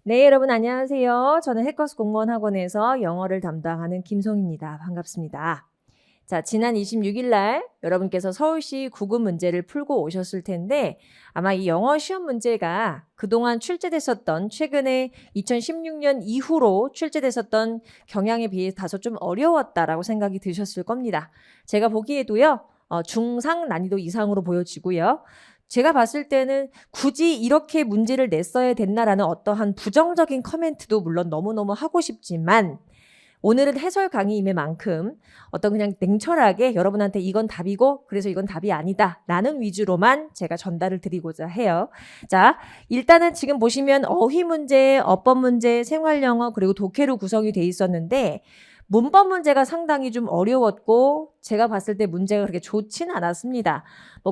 네, 여러분 안녕하세요. 저는 해커스 공무원 학원에서 영어를 담당하는 김송입니다. 반갑습니다. 자, 지난 26일 날 여러분께서 서울시 국어 문제를 풀고 오셨을 텐데 아마 이 영어 시험 문제가 그동안 출제됐었던 최근에 2016년 이후로 출제됐었던 경향에 비해 다소 좀 어려웠다라고 생각이 드셨을 겁니다. 제가 보기에도요. 중상 난이도 이상으로 보여지고요. 제가 봤을 때는 굳이 이렇게 문제를 냈어야 됐나라는 어떠한 부정적인 커멘트도 물론 너무너무 하고 싶지만 오늘은 해설 강의임의 만큼 어떤 그냥 냉철하게 여러분한테 이건 답이고 그래서 이건 답이 아니다 라는 위주로만 제가 전달을 드리고자 해요. 자, 일단은 지금 보시면 어휘 문제, 어법 문제, 생활영어 그리고 독해로 구성이 돼 있었는데 문법 문제가 상당히 좀 어려웠고 제가 봤을 때 문제가 그렇게 좋지는 않았습니다.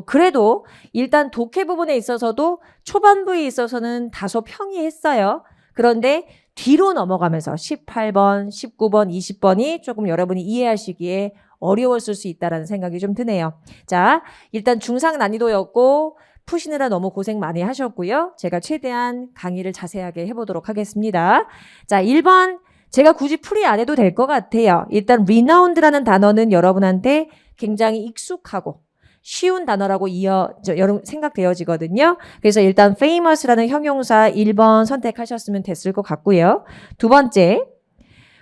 그래도 일단 독해 부분에 있어서도 초반부에 있어서는 다소 평이했어요. 그런데 뒤로 넘어가면서 18번, 19번, 20번이 조금 여러분이 이해하시기에 어려웠을 수 있다는 생각이 좀 드네요. 자, 일단 중상 난이도였고 푸시느라 너무 고생 많이 하셨고요. 제가 최대한 강의를 자세하게 해보도록 하겠습니다. 자, 1번 제가 굳이 풀이 안 해도 될 것 같아요. 일단 renowned라는 단어는 여러분한테 굉장히 익숙하고 쉬운 단어라고 여러분 생각되어지거든요. 그래서 일단 famous라는 형용사 1번 선택하셨으면 됐을 것 같고요. 두 번째,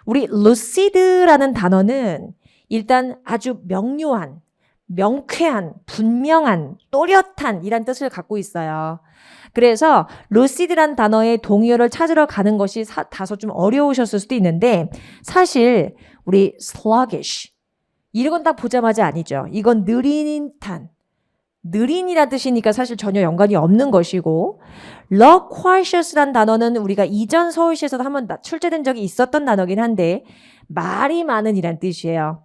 우리 lucid라는 단어는 일단 아주 명료한, 명쾌한, 분명한, 또렷한 이란 뜻을 갖고 있어요. 그래서 lucid란 단어의 동의어를 찾으러 가는 것이 다소 좀 어려우셨을 수도 있는데 사실 우리 sluggish 이건 딱 보자마자 아니죠. 이건 느린 탄. 느린이란 뜻이니까 사실 전혀 연관이 없는 것이고 loquacious란 단어는 우리가 이전 서울시에서도 한번 출제된 적이 있었던 단어긴 한데 말이 많은 이란 뜻이에요.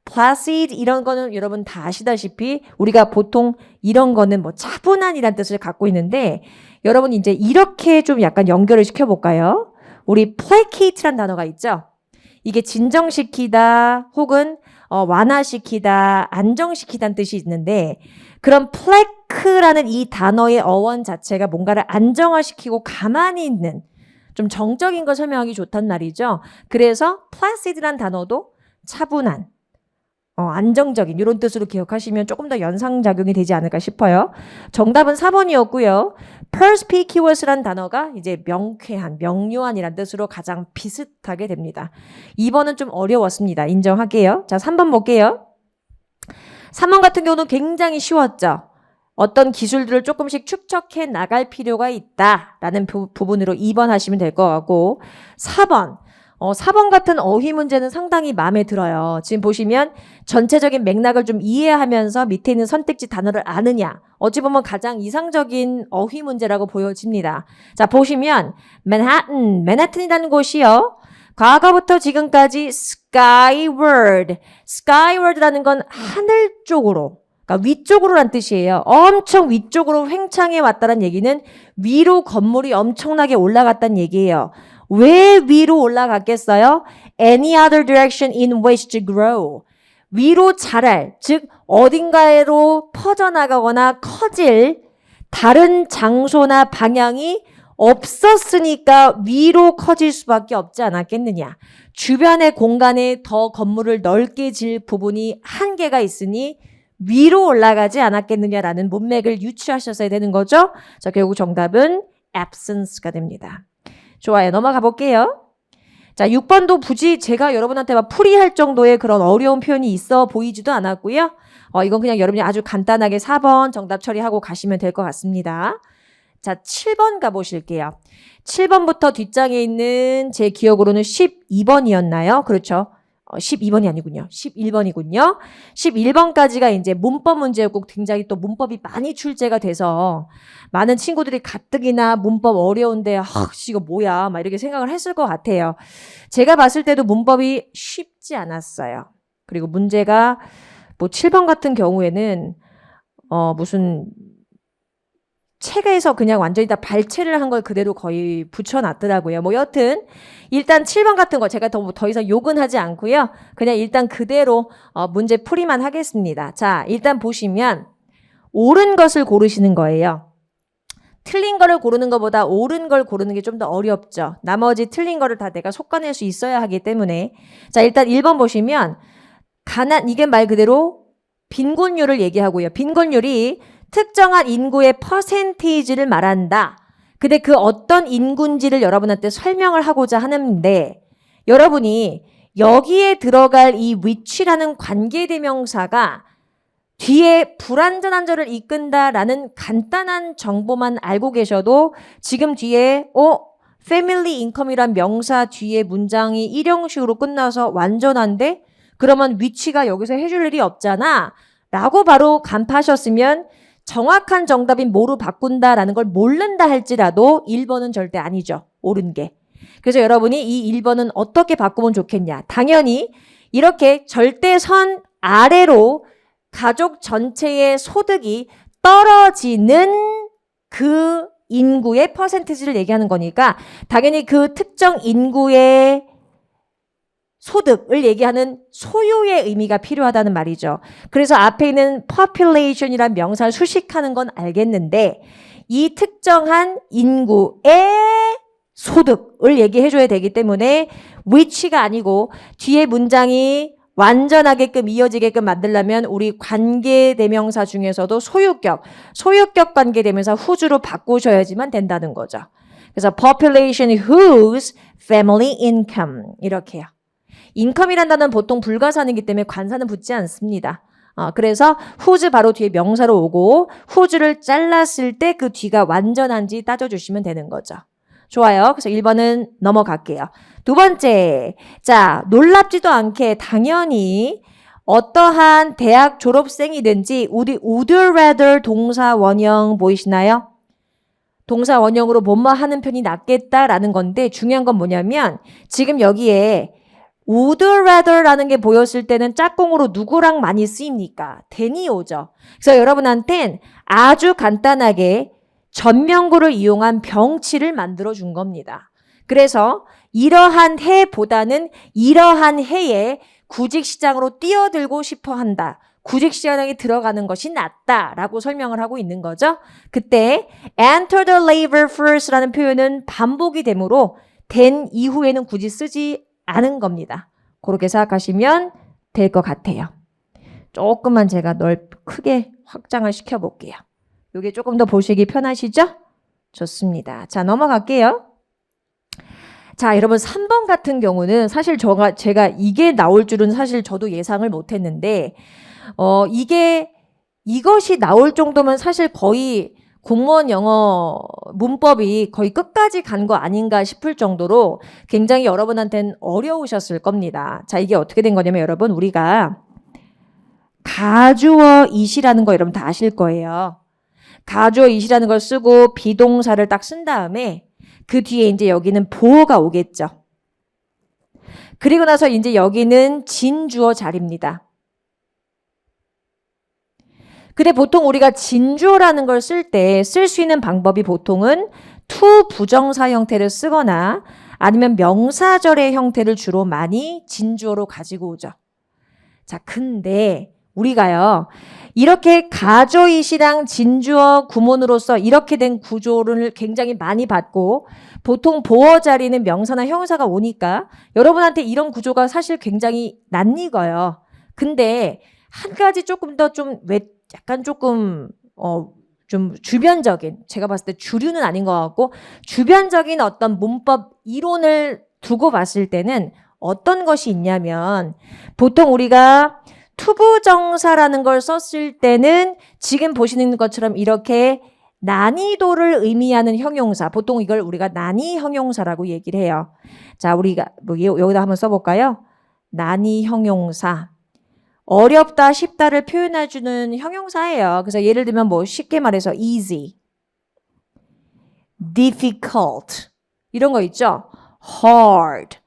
placid 이런 거는 여러분 다 아시다시피 우리가 보통 이런 거는 차분한이란 뜻을 갖고 있는데 여러분 이제 이렇게 좀 약간 연결을 시켜볼까요? 우리 placate란 단어가 있죠. 이게 진정시키다 혹은 완화시키다, 안정시키다는 뜻이 있는데 그런 plaque라는 이 단어의 어원 자체가 뭔가를 안정화시키고 가만히 있는 좀 정적인 걸 설명하기 좋단 말이죠. 그래서 placid란 단어도 차분한 안정적인 이런 뜻으로 기억하시면 조금 더 연상작용이 되지 않을까 싶어요. 정답은 4번이었고요. perspicuous란 단어가 이제 명쾌한, 명료한이란 뜻으로 가장 비슷하게 됩니다. 2번은 좀 어려웠습니다. 인정할게요. 자, 3번 볼게요. 3번 같은 경우는 굉장히 쉬웠죠. 어떤 기술들을 조금씩 축적해 나갈 필요가 있다라는 부분으로 2번 하시면 될 것 같고 4번. 4번 같은 어휘 문제는 상당히 마음에 들어요. 지금 보시면 전체적인 맥락을 좀 이해하면서 밑에 있는 선택지 단어를 아느냐. 어찌 보면 가장 이상적인 어휘 문제라고 보여집니다. 자, 보시면 맨하튼이라는 곳이요. 과거부터 지금까지 skyward라는 건 하늘 쪽으로, 그러니까 위쪽으로란 뜻이에요. 엄청 위쪽으로 횡창해 왔다는 얘기는 위로 건물이 엄청나게 올라갔다는 얘기예요. 왜 위로 올라갔겠어요? Any other direction in which to grow. 위로 자랄, 즉 어딘가로 퍼져나가거나 커질 다른 장소나 방향이 없었으니까 위로 커질 수밖에 없지 않았겠느냐. 주변의 공간에 더 건물을 넓게 질 부분이 한계가 있으니 위로 올라가지 않았겠느냐라는 문맥을 유추하셨어야 되는 거죠. 자, 결국 정답은 absence가 됩니다. 좋아요. 넘어가 볼게요. 자, 6번도 굳이 제가 여러분한테 막 풀이할 정도의 그런 어려운 표현이 있어 보이지도 않았고요. 이건 그냥 여러분이 아주 간단하게 4번 정답 처리하고 가시면 될 것 같습니다. 자, 7번 가보실게요. 7번부터 뒷장에 있는 제 기억으로는 12번이었나요? 그렇죠. 12번이 아니군요. 11번이군요. 11번까지가 이제 문법 문제였고 굉장히 또 문법이 많이 출제가 돼서 많은 친구들이 가뜩이나 문법 어려운데 이거 뭐야 막 이렇게 생각을 했을 것 같아요. 제가 봤을 때도 문법이 쉽지 않았어요. 그리고 문제가 7번 같은 경우에는 무슨 책에서 그냥 완전히 다 발췌를 한 걸 그대로 거의 붙여놨더라고요. 여튼 일단 7번 같은 거 제가 더 이상 욕은 하지 않고요. 그냥 일단 그대로 문제 풀이만 하겠습니다. 자, 일단 보시면 옳은 것을 고르시는 거예요. 틀린 거를 고르는 것보다 옳은 걸 고르는 게 좀 더 어렵죠. 나머지 틀린 거를 다 내가 솎아낼 수 있어야 하기 때문에. 자, 일단 1번 보시면 이게 말 그대로 빈곤율을 얘기하고요. 빈곤율이 특정한 인구의 퍼센테이지를 말한다. 근데 그 어떤 인구인지를 여러분한테 설명을 하고자 하는데 여러분이 여기에 들어갈 이 which라는 관계대명사가 뒤에 불완전한 절을 이끈다라는 간단한 정보만 알고 계셔도 지금 뒤에 family income이란 명사 뒤에 문장이 일형식으로 끝나서 완전한데 그러면 which가 여기서 해줄 일이 없잖아 라고 바로 간파하셨으면 정확한 정답인 뭐로 바꾼다라는 걸 모른다 할지라도 1번은 절대 아니죠. 옳은 게. 그래서 여러분이 이 1번은 어떻게 바꾸면 좋겠냐. 당연히 이렇게 절대선 아래로 가족 전체의 소득이 떨어지는 그 인구의 퍼센티지를 얘기하는 거니까 당연히 그 특정 인구의 소득을 얘기하는 소유의 의미가 필요하다는 말이죠. 그래서 앞에 있는 population이란 명사를 수식하는 건 알겠는데 이 특정한 인구의 소득을 얘기해줘야 되기 때문에 which가 아니고 뒤에 문장이 완전하게끔 이어지게끔 만들려면 우리 관계대명사 중에서도 소유격 관계대명사 whose로 바꾸셔야지만 된다는 거죠. 그래서 population whose family income 이렇게요. 인컴이란 단어는 보통 불가사이기 때문에 관사는 붙지 않습니다. 그래서 whose 바로 뒤에 명사로 오고 whose를 잘랐을 때 그 뒤가 완전한지 따져주시면 되는 거죠. 좋아요. 그래서 1번은 넘어갈게요. 두 번째. 자, 놀랍지도 않게 당연히 어떠한 대학 졸업생이든지 우리 would rather 동사 원형 보이시나요? 동사 원형으로 뭐뭐 하는 편이 낫겠다라는 건데 중요한 건 뭐냐면 지금 여기에 would rather라는 게 보였을 때는 짝꿍으로 누구랑 많이 쓰입니까? than이 오죠. 그래서 여러분한텐 아주 간단하게 전명구를 이용한 병치를 만들어준 겁니다. 그래서 이러한 해보다는 이러한 해에 구직시장으로 뛰어들고 싶어 한다. 구직시장에 들어가는 것이 낫다라고 설명을 하고 있는 거죠. 그때 enter the labor force라는 표현은 반복이 되므로 된 이후에는 굳이 쓰지 않은 겁니다. 그렇게 생각하시면 될 것 같아요. 조금만 제가 크게 확장을 시켜볼게요. 이게 조금 더 보시기 편하시죠? 좋습니다. 자, 넘어갈게요. 자, 여러분 3번 같은 경우는 사실 제가 이게 나올 줄은 사실 저도 예상을 못했는데 이것이 나올 정도면 사실 거의 공무원 영어 문법이 거의 끝까지 간 거 아닌가 싶을 정도로 굉장히 여러분한테는 어려우셨을 겁니다. 자, 이게 어떻게 된 거냐면 여러분 우리가 가주어 이시라는 거 여러분 다 아실 거예요. 가주어 이시라는 걸 쓰고 비동사를 딱 쓴 다음에 그 뒤에 이제 여기는 보어가 오겠죠. 그리고 나서 이제 여기는 진주어 자리입니다. 근데 보통 우리가 진주어라는 걸 쓸 때 쓸 수 있는 방법이 보통은 to 부정사 형태를 쓰거나 아니면 명사절의 형태를 주로 많이 진주어로 가지고 오죠. 자, 근데 우리가요. 이렇게 가조이시랑 진주어 구문으로서 이렇게 된 구조를 굉장히 많이 봤고 보통 보어 자리는 명사나 형용사가 오니까 여러분한테 이런 구조가 사실 굉장히 낯익어요. 근데 한 가지 조금 더 약간 조금 좀 주변적인 제가 봤을 때 주류는 아닌 것 같고 주변적인 어떤 문법 이론을 두고 봤을 때는 어떤 것이 있냐면 보통 우리가 투부정사라는 걸 썼을 때는 지금 보시는 것처럼 이렇게 난이도를 의미하는 형용사 보통 이걸 우리가 난이 형용사라고 얘기를 해요. 자, 우리가 여기다 한번 써볼까요? 난이 형용사 어렵다 쉽다를 표현해주는 형용사예요. 그래서 예를 들면 쉽게 말해서 easy, difficult 이런 거 있죠. hard,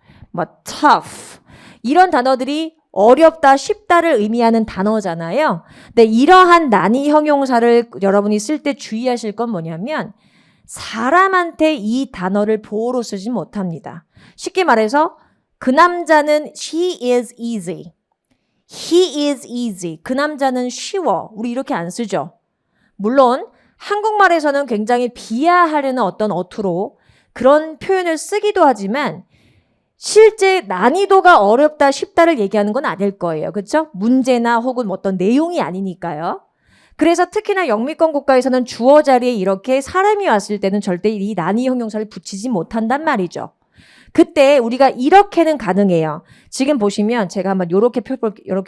tough 이런 단어들이 어렵다, 쉽다를 의미하는 단어잖아요. 근데 이러한 난이 형용사를 여러분이 쓸 때 주의하실 건 뭐냐면 사람한테 이 단어를 보호로 쓰지 못합니다. 쉽게 말해서 그 남자는 she is easy. He is easy. 그 남자는 쉬워. 우리 이렇게 안 쓰죠. 물론 한국말에서는 굉장히 비하하려는 어떤 어투로 그런 표현을 쓰기도 하지만 실제 난이도가 어렵다 쉽다를 얘기하는 건 아닐 거예요. 그렇죠? 문제나 혹은 어떤 내용이 아니니까요. 그래서 특히나 영미권 국가에서는 주어 자리에 이렇게 사람이 왔을 때는 절대 이 난이 형용사를 붙이지 못한단 말이죠. 그때 우리가 이렇게는 가능해요. 지금 보시면 제가 한번 요렇게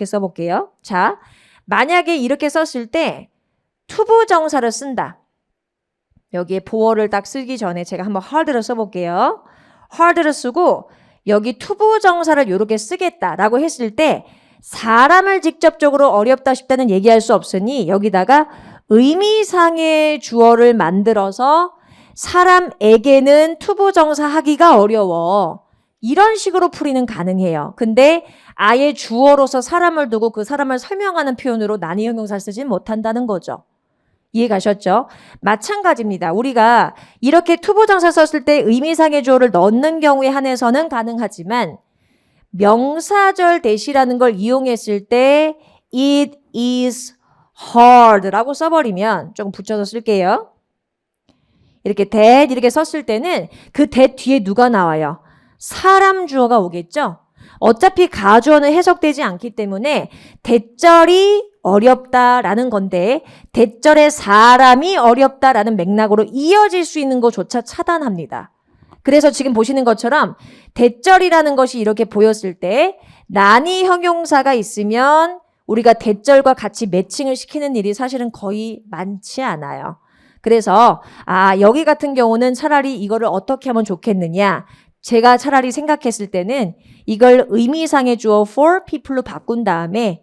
써볼게요. 자, 만약에 이렇게 썼을 때 투부정사를 쓴다. 여기에 보어를 딱 쓰기 전에 제가 한번 hard를 써볼게요. hard를 쓰고 여기 투부정사를 이렇게 쓰겠다라고 했을 때 사람을 직접적으로 어렵다 쉽다는 얘기할 수 없으니 여기다가 의미상의 주어를 만들어서 사람에게는 투부정사 하기가 어려워. 이런 식으로 풀이는 가능해요. 근데 아예 주어로서 사람을 두고 그 사람을 설명하는 표현으로 난이 형용사를 쓰진 못한다는 거죠. 이해 가셨죠? 마찬가지입니다. 우리가 이렇게 투부정사 썼을 때 의미상의 주어를 넣는 경우에 한해서는 가능하지만 명사절 대시라는 걸 이용했을 때 it is hard라고 써버리면 조금 붙여서 쓸게요. 이렇게 that 이렇게 썼을 때는 그 that 뒤에 누가 나와요? 사람 주어가 오겠죠? 어차피 가주어는 해석되지 않기 때문에 대절이 어렵다라는 건데 대절의 사람이 어렵다라는 맥락으로 이어질 수 있는 것조차 차단합니다. 그래서 지금 보시는 것처럼 대절이라는 것이 이렇게 보였을 때 난이 형용사가 있으면 우리가 대절과 같이 매칭을 시키는 일이 사실은 거의 많지 않아요. 그래서 여기 같은 경우는 차라리 이거를 어떻게 하면 좋겠느냐. 제가 차라리 생각했을 때는 이걸 의미상의 주어 for people로 바꾼 다음에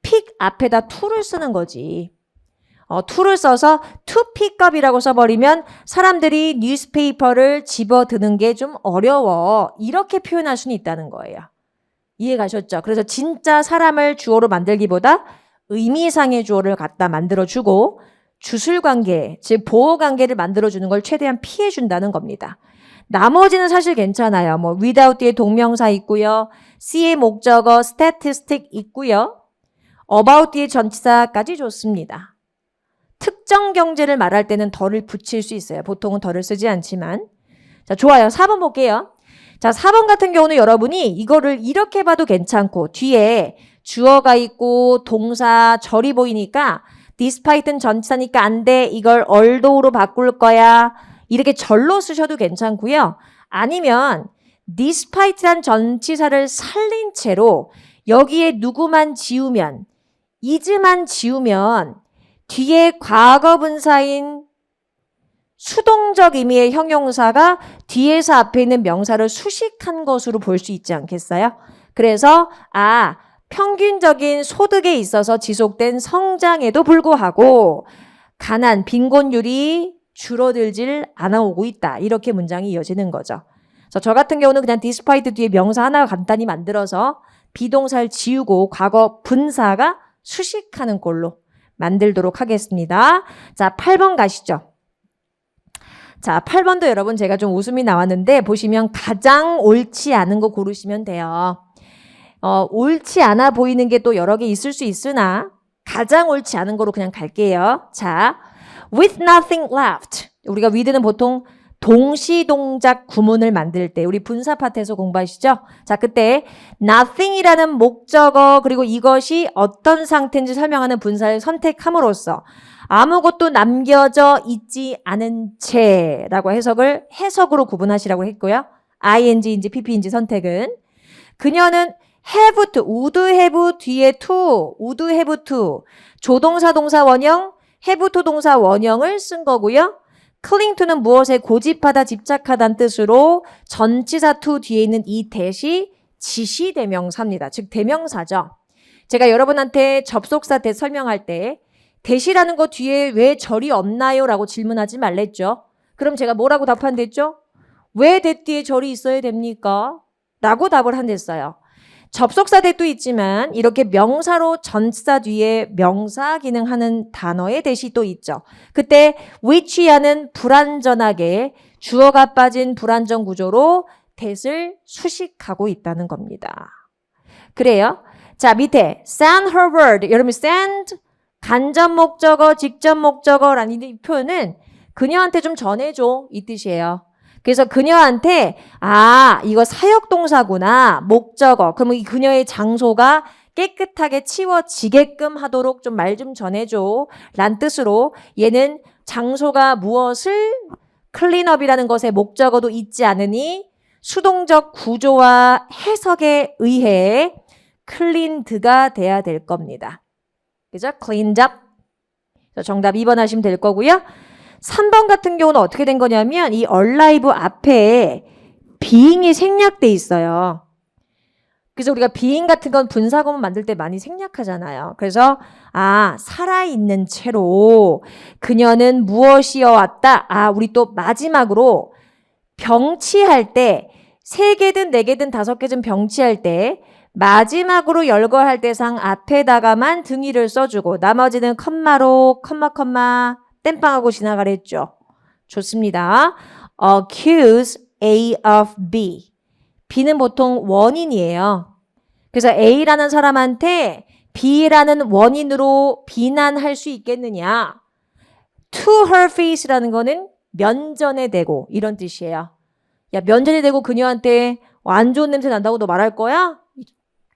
pick 앞에다 to를 쓰는 거지. to를 써서 to pick up이라고 써버리면 사람들이 뉴스페이퍼를 집어드는 게 좀 어려워. 이렇게 표현할 수는 있다는 거예요. 이해 가셨죠? 그래서 진짜 사람을 주어로 만들기보다 의미상의 주어를 갖다 만들어주고 주술관계, 즉 보호관계를 만들어주는 걸 최대한 피해준다는 겁니다. 나머지는 사실 괜찮아요. 뭐 without 뒤에 동명사 있고요. C의 목적어 statistic 있고요. about 뒤에 전치사까지 좋습니다. 특정 경제를 말할 때는 덜을 붙일 수 있어요. 보통은 덜을 쓰지 않지만. 자, 좋아요. 4번 볼게요. 자, 4번 같은 경우는 여러분이 이거를 이렇게 봐도 괜찮고 뒤에 주어가 있고 동사 절이 보이니까 despite는 전치사니까 안 돼. 이걸 although로 바꿀 거야. 이렇게 절로 쓰셔도 괜찮고요. 아니면 despite란 전치사를 살린 채로 여기에 누구만 지우면 is만 지우면 뒤에 과거분사인 수동적 의미의 형용사가 뒤에서 앞에 있는 명사를 수식한 것으로 볼 수 있지 않겠어요? 그래서 평균적인 소득에 있어서 지속된 성장에도 불구하고 가난, 빈곤율이 줄어들질 않아오고 있다. 이렇게 문장이 이어지는 거죠. 그래서 저 같은 경우는 그냥 despite 뒤에 명사 하나 간단히 만들어서 비동사를 지우고 과거 분사가 수식하는 꼴로 만들도록 하겠습니다. 자, 8번 가시죠. 자, 8번도 여러분 제가 좀 웃음이 나왔는데 보시면 가장 옳지 않은 거 고르시면 돼요. 옳지 않아 보이는 게 또 여러 개 있을 수 있으나 가장 옳지 않은 거로 그냥 갈게요. 자, with nothing left. 우리가 with는 보통 동시동작 구문을 만들 때 우리 분사 파트에서 공부하시죠? 자, 그때 nothing이라는 목적어 그리고 이것이 어떤 상태인지 설명하는 분사를 선택함으로써 아무것도 남겨져 있지 않은 채라고 해석으로 구분하시라고 했고요. ing인지 pp인지 선택은 그녀는 have to, would have 뒤에 to, would have to 조동사 동사 원형, have to 동사 원형을 쓴 거고요. cling to는 무엇에 고집하다, 집착하다는 뜻으로 전치사 to 뒤에 있는 이 that이 지시대명사입니다. 즉 대명사죠. 제가 여러분한테 접속사 that 설명할 때 that이라는 거 뒤에 왜 절이 없나요? 라고 질문하지 말랬죠. 그럼 제가 뭐라고 답한댔죠? 왜 that 뒤에 절이 있어야 됩니까? 라고 답을 한댔어요. 접속사 that도 있지만 이렇게 명사로 전치사 뒤에 명사 기능하는 단어의 that이 또 있죠. 그때 which하는 불완전하게 주어가 빠진 불완전 구조로 that을 수식하고 있다는 겁니다. 그래요. 자, 밑에 send her word. 여러분 send 간접 목적어, 직접 목적어라는 이 표현은 그녀한테 좀 전해줘 이 뜻이에요. 그래서 그녀한테 이거 사역동사구나 목적어. 그러면 이 그녀의 장소가 깨끗하게 치워지게끔 하도록 좀 말 좀 전해줘 란 뜻으로 얘는 장소가 무엇을 클린업이라는 것의 목적어도 있지 않으니 수동적 구조와 해석에 의해 클린드가 돼야 될 겁니다. 그죠? cleaned up. 정답 2번 하시면 될 거고요. 3번 같은 경우는 어떻게 된 거냐면 이 alive 앞에 being이 생략돼 있어요. 그래서 우리가 being 같은 건 분사구문 만들 때 많이 생략하잖아요. 그래서 살아있는 채로 그녀는 무엇이어 왔다. 우리 또 마지막으로 병치할 때 3개든 4개든 5개든 병치할 때 마지막으로 열거할 대상 앞에다가만 등위를 써주고 나머지는 컴마로 컴마 땜빵하고 지나가랬죠. 좋습니다. accuse A of B. B는 보통 원인이에요. 그래서 A라는 사람한테 B라는 원인으로 비난할 수 있겠느냐. To her face라는 거는 면전에 대고 이런 뜻이에요. 야, 면전에 대고 그녀한테 안 좋은 냄새 난다고 너 말할 거야?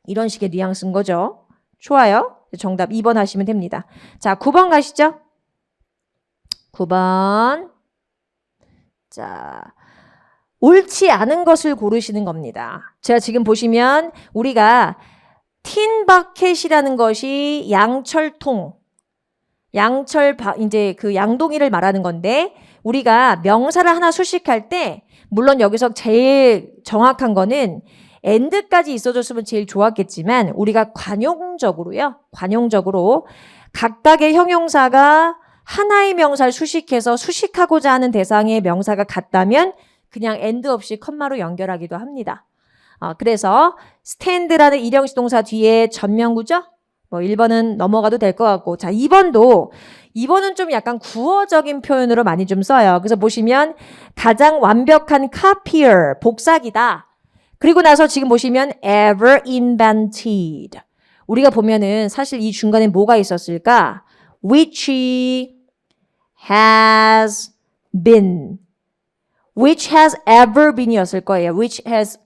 이런 식의 뉘앙스인 거죠. 좋아요. 정답 2번 하시면 됩니다. 자, 9번 가시죠. 9번. 자, 옳지 않은 것을 고르시는 겁니다. 제가 지금 보시면 우리가 틴버켓이라는 것이 양철통, 이제 그 양동이를 말하는 건데 우리가 명사를 하나 수식할 때 물론 여기서 제일 정확한 거는 and까지 있어줬으면 제일 좋았겠지만 우리가 관용적으로 각각의 형용사가 하나의 명사를 수식해서 수식하고자 하는 대상의 명사가 같다면 그냥 and 없이 컴마로 연결하기도 합니다. 그래서 stand라는 일형식 동사 뒤에 전면구죠? 1번은 넘어가도 될 것 같고 자 2번은 좀 약간 구어적인 표현으로 많이 좀 써요. 그래서 보시면 가장 완벽한 copier, 복사기다. 그리고 나서 지금 보시면 ever invented. 우리가 보면은 사실 이 중간에 뭐가 있었을까? which has been. which has ever been이었을 거예요. which has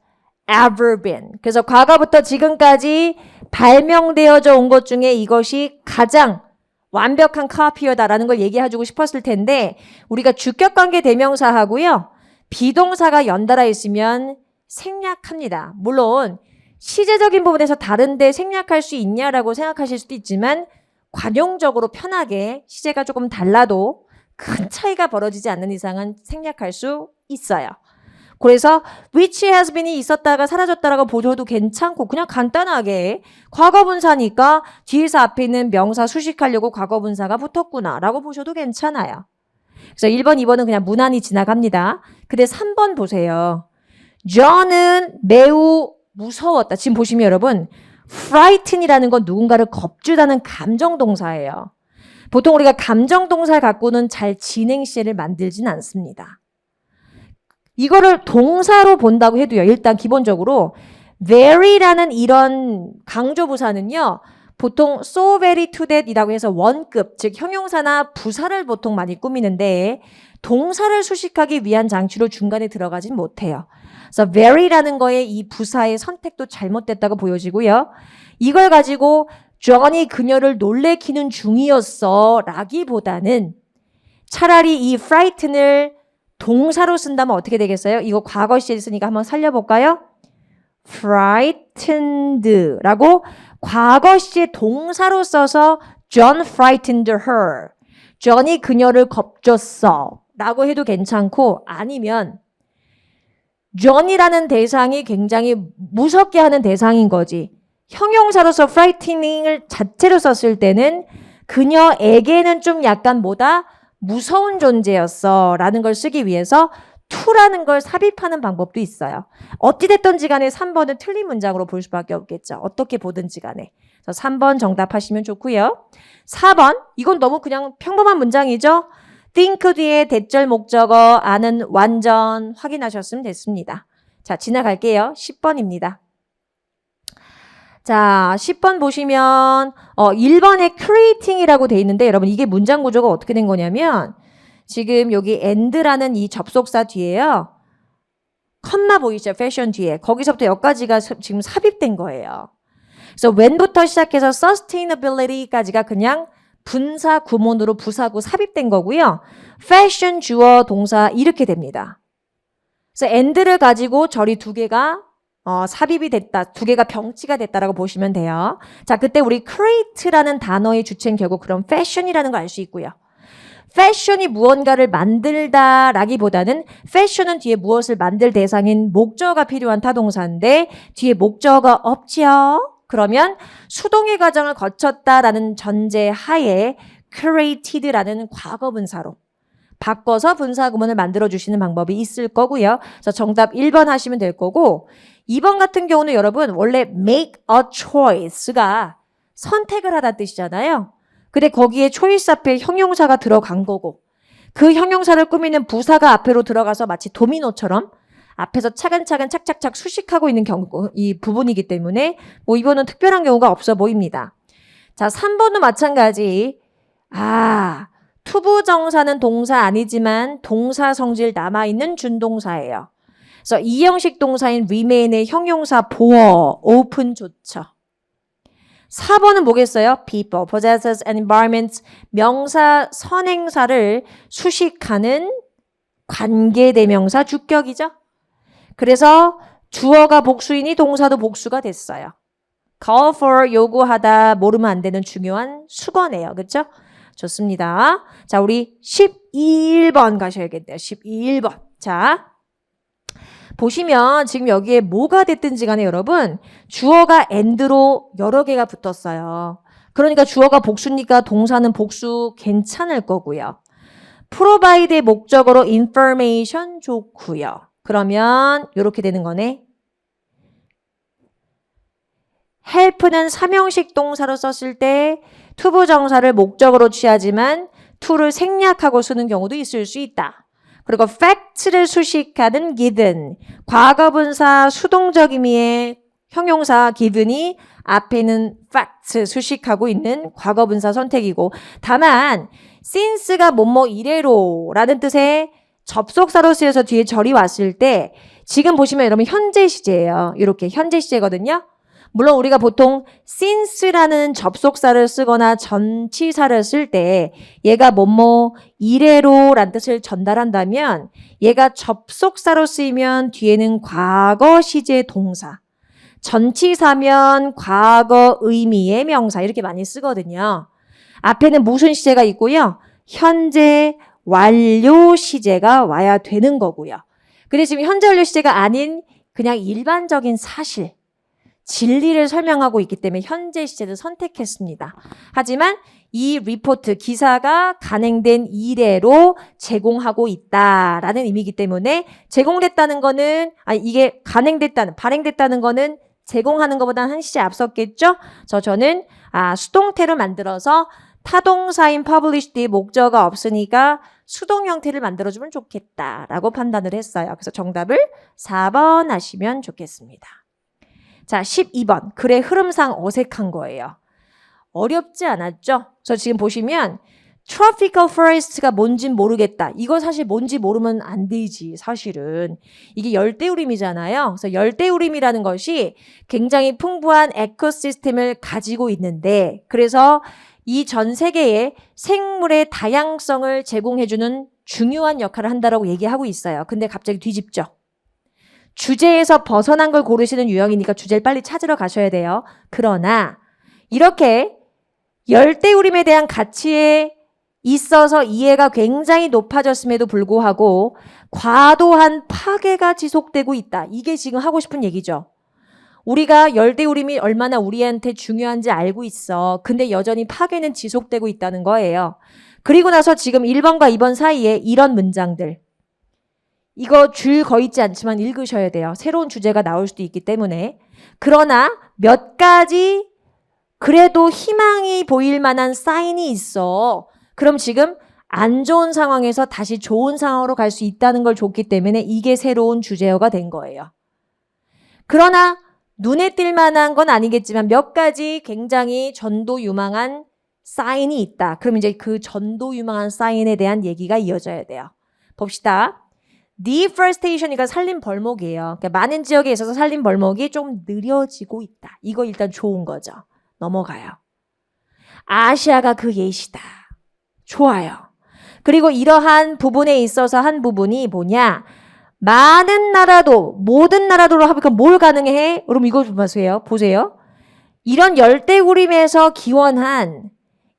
ever been. 그래서 과거부터 지금까지 발명되어져 온 것 중에 이것이 가장 완벽한 카피어다라는 걸 얘기해주고 싶었을 텐데 우리가 주격관계 대명사하고요. 비동사가 연달아 있으면 생략합니다. 물론 시제적인 부분에서 다른데 생략할 수 있냐라고 생각하실 수도 있지만 관용적으로 편하게 시제가 조금 달라도 큰 차이가 벌어지지 않는 이상은 생략할 수 있어요. 그래서 which has been이 있었다가 사라졌다라고 보셔도 괜찮고 그냥 간단하게 과거분사니까 뒤에서 앞에 있는 명사 수식하려고 과거분사가 붙었구나 라고 보셔도 괜찮아요. 그래서 1번, 2번은 그냥 무난히 지나갑니다. 근데 3번 보세요. John은 매우 무서웠다. 지금 보시면 여러분 frighten이라는 건 누군가를 겁주다는 감정동사예요. 보통 우리가 감정동사를 갖고는 잘 진행 시제를 만들진 않습니다. 이거를 동사로 본다고 해도요. 일단 기본적으로 very라는 이런 강조부사는요. 보통 so very to that 이라고 해서 원급, 즉 형용사나 부사를 보통 많이 꾸미는데 동사를 수식하기 위한 장치로 중간에 들어가진 못해요. 그래서 very라는 거에 이 부사의 선택도 잘못됐다고 보여지고요. 이걸 가지고 John이 그녀를 놀래키는 중이었어 라기보다는 차라리 이 frighten을 동사로 쓴다면 어떻게 되겠어요? 이거 과거 시제 쓰니까 한번 살려볼까요? frightened 라고 과거 시제 동사로 써서 John frightened her. John이 그녀를 겁줬어 라고 해도 괜찮고 아니면 John이라는 대상이 굉장히 무섭게 하는 대상인 거지. 형용사로서 frightening을 자체로 썼을 때는 그녀에게는 좀 약간 뭐다? 무서운 존재였어 라는 걸 쓰기 위해서 to라는 걸 삽입하는 방법도 있어요. 어찌됐든지 간에 3번은 틀린 문장으로 볼 수밖에 없겠죠. 어떻게 보든지 간에. 그래서 3번 정답하시면 좋고요. 4번 이건 너무 그냥 평범한 문장이죠. think 뒤에 대절 목적어 아는 완전 확인하셨으면 됐습니다. 자 지나갈게요. 10번입니다. 자, 10번 보시면 1번에 creating이라고 돼 있는데 여러분 이게 문장 구조가 어떻게 된 거냐면 지금 여기 and라는 이 접속사 뒤에요. 컴마 보이시죠? fashion 뒤에. 거기서부터 여기까지가 지금 삽입된 거예요. 그래서 when부터 시작해서 sustainability까지가 그냥 분사 구문으로 부사구 삽입된 거고요. fashion 주어 동사 이렇게 됩니다. 그래서 and를 가지고 절이 두 개가 삽입이 됐다. 두 개가 병치가 됐다라고 보시면 돼요. 자, 그때 우리 create라는 단어의 주체는 결국 그럼 fashion이라는 걸 알 수 있고요. fashion이 무언가를 만들다라기보다는 fashion은 뒤에 무엇을 만들 대상인 목적어가 필요한 타동사인데 뒤에 목적어가 없지요. 그러면 수동의 과정을 거쳤다라는 전제 하에 created라는 과거분사로 바꿔서 분사구문을 만들어주시는 방법이 있을 거고요. 그래서 정답 1번 하시면 될 거고 2번 같은 경우는 여러분 원래 make a choice가 선택을 하다 뜻이잖아요. 근데 거기에 choice 앞에 형용사가 들어간 거고 그 형용사를 꾸미는 부사가 앞으로 들어가서 마치 도미노처럼 앞에서 차근차근 착착착 수식하고 있는 경우 이 부분이기 때문에 뭐 이거는 특별한 경우가 없어 보입니다. 자, 3번도 마찬가지. 투부정사는 동사 아니지만 동사 성질 남아있는 준동사예요. 그래서 이 형식 동사인 remain의 형용사 보어, open 좋죠. 4번은 뭐겠어요? people, possesses, and environments 명사 선행사를 수식하는 관계대명사 주격이죠. 그래서 주어가 복수이니 동사도 복수가 됐어요. call for 요구하다 모르면 안 되는 중요한 수거네요. 그렇죠? 좋습니다. 자, 우리 11번 가셔야겠네요. 11번. 자, 보시면 지금 여기에 뭐가 됐든지 간에 여러분 주어가 and로 여러 개가 붙었어요. 그러니까 주어가 복수니까 동사는 복수 괜찮을 거고요. provide의 목적어로 information 좋고요. 그러면 이렇게 되는 거네. help는 삼형식 동사로 썼을 때 투부정사를 목적으로 취하지만 to를 생략하고 쓰는 경우도 있을 수 있다. 그리고 facts를 수식하는 given, 과거분사 수동적 의미의 형용사 given이 앞에는 facts 수식하고 있는 과거분사 선택이고 다만 since가 뭐뭐 이래로라는 뜻의 접속사로 쓰여서 뒤에 절이 왔을 때 지금 보시면 여러분 현재 시제예요. 이렇게 현재 시제거든요. 물론 우리가 보통 since라는 접속사를 쓰거나 전치사를 쓸 때 얘가 뭐뭐 이래로라는 뜻을 전달한다면 얘가 접속사로 쓰이면 뒤에는 과거 시제 동사, 전치사면 과거 의미의 명사 이렇게 많이 쓰거든요. 앞에는 무슨 시제가 있고요. 현재 완료 시제가 와야 되는 거고요. 근데 지금 현재 완료 시제가 아닌 그냥 일반적인 사실, 진리를 설명하고 있기 때문에 현재 시제를 선택했습니다. 하지만 이 리포트, 기사가 간행된 이래로 제공하고 있다라는 의미이기 때문에 제공됐다는 거는, 이게 간행됐다는, 발행됐다는 거는 제공하는 것보다는 한 시제 앞섰겠죠? 그래서 저는 수동태로 만들어서 타동사인 published의 목적어가 없으니까 수동 형태를 만들어주면 좋겠다라고 판단을 했어요. 그래서 정답을 4번 하시면 좋겠습니다. 자, 12번. 글의 흐름상 어색한 거예요. 어렵지 않았죠? 그래서 지금 보시면 tropical forest가 뭔진 모르겠다. 이거 사실 뭔지 모르면 안 되지, 사실은. 이게 열대우림이잖아요. 그래서 열대우림이라는 것이 굉장히 풍부한 에코시스템을 가지고 있는데 그래서 이 전 세계에 생물의 다양성을 제공해주는 중요한 역할을 한다라고 얘기하고 있어요. 근데 갑자기 뒤집죠. 주제에서 벗어난 걸 고르시는 유형이니까 주제를 빨리 찾으러 가셔야 돼요. 그러나 이렇게 열대우림에 대한 가치에 있어서 이해가 굉장히 높아졌음에도 불구하고 과도한 파괴가 지속되고 있다. 이게 지금 하고 싶은 얘기죠. 우리가 열대우림이 얼마나 우리한테 중요한지 알고 있어. 근데 여전히 파괴는 지속되고 있다는 거예요. 그리고 나서 지금 1번과 2번 사이에 이런 문장들. 이거 줄 거 있지 않지만 읽으셔야 돼요. 새로운 주제가 나올 수도 있기 때문에. 그러나 몇 가지 그래도 희망이 보일 만한 사인이 있어. 그럼 지금 안 좋은 상황에서 다시 좋은 상황으로 갈 수 있다는 걸 줬기 때문에 이게 새로운 주제어가 된 거예요. 그러나 눈에 띌 만한 건 아니겠지만 몇 가지 굉장히 전도 유망한 사인이 있다. 그럼 이제 그 전도 유망한 사인에 대한 얘기가 이어져야 돼요. 봅시다. Deforestation이니까 산림 벌목이에요. 그러니까 많은 지역에 있어서 산림 벌목이 좀 느려지고 있다. 이거 일단 좋은 거죠. 넘어가요. 아시아가 그 예시다. 좋아요. 그리고 이러한 부분에 있어서 한 부분이 뭐냐? 많은 나라도, 모든 나라도로 하니까 뭘 가능해? 여러분 이거 좀 보세요. 이런 열대우림에서 기원한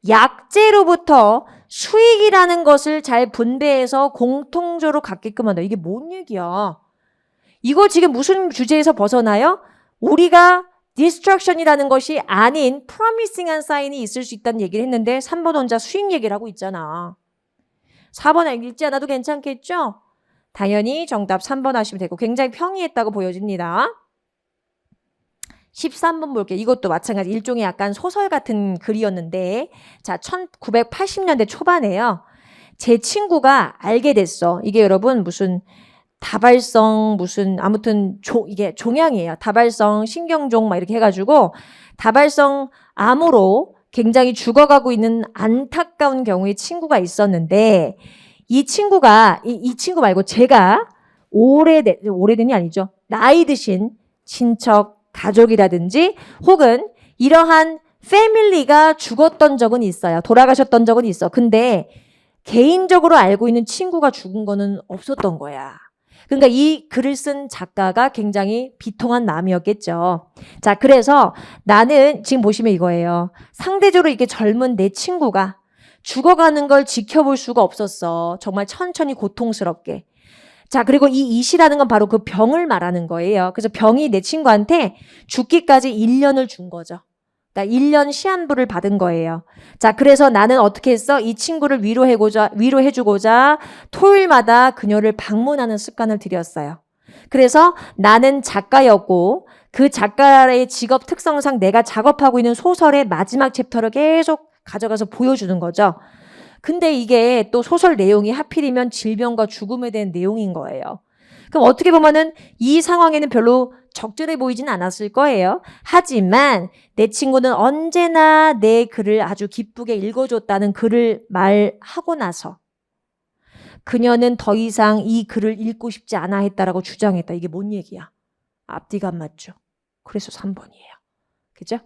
약재로부터 수익이라는 것을 잘 분배해서 공통적으로 갖게끔 한다. 이게 뭔 얘기야? 이거 지금 무슨 주제에서 벗어나요? 우리가 destruction이라는 것이 아닌 promising한 사인이 있을 수 있다는 얘기를 했는데 3번 혼자 수익 얘기를 하고 있잖아. 4번 읽지 않아도 괜찮겠죠? 당연히 정답 3번 하시면 되고 굉장히 평이했다고 보여집니다. 13번 볼게요. 이것도 마찬가지 일종의 약간 소설 같은 글이었는데 자 1980년대 초반에요. 제 친구가 알게 됐어. 이게 여러분 무슨 다발성 무슨 아무튼 이게 종양이에요. 다발성 신경종 막 이렇게 해가지고 다발성 암으로 굉장히 죽어가고 있는 안타까운 경우의 친구가 있었는데 이 친구가 이 친구 말고 제가 오래된이 아니죠. 나이 드신 친척 가족이라든지 혹은 이러한 패밀리가 죽었던 적은 있어요. 돌아가셨던 적은 있어. 근데 개인적으로 알고 있는 친구가 죽은 거는 없었던 거야. 그러니까 이 글을 쓴 작가가 굉장히 비통한 마음이었겠죠. 자, 그래서 나는 지금 보시면 이거예요. 상대적으로 이렇게 젊은 내 친구가 죽어가는 걸 지켜볼 수가 없었어. 정말 천천히 고통스럽게. 자, 그리고 이 이시라는 건 바로 그 병을 말하는 거예요. 그래서 병이 내 친구한테 죽기까지 1년을 준 거죠. 그러니까 1년 시한부를 받은 거예요. 자, 그래서 나는 어떻게 했어? 이 친구를 위로해주고자 토요일마다 그녀를 방문하는 습관을 들였어요. 그래서 나는 작가였고 그 작가의 직업 특성상 내가 작업하고 있는 소설의 마지막 챕터를 계속 가져가서 보여주는 거죠. 근데 이게 또 소설 내용이 하필이면 질병과 죽음에 대한 내용인 거예요. 그럼 어떻게 보면은 이 상황에는 별로 적절해 보이진 않았을 거예요. 하지만 내 친구는 언제나 내 글을 아주 기쁘게 읽어줬다는 글을 말하고 나서 그녀는 더 이상 이 글을 읽고 싶지 않아 했다라고 주장했다. 이게 뭔 얘기야? 앞뒤가 안 맞죠? 그래서 3번이에요. 그죠?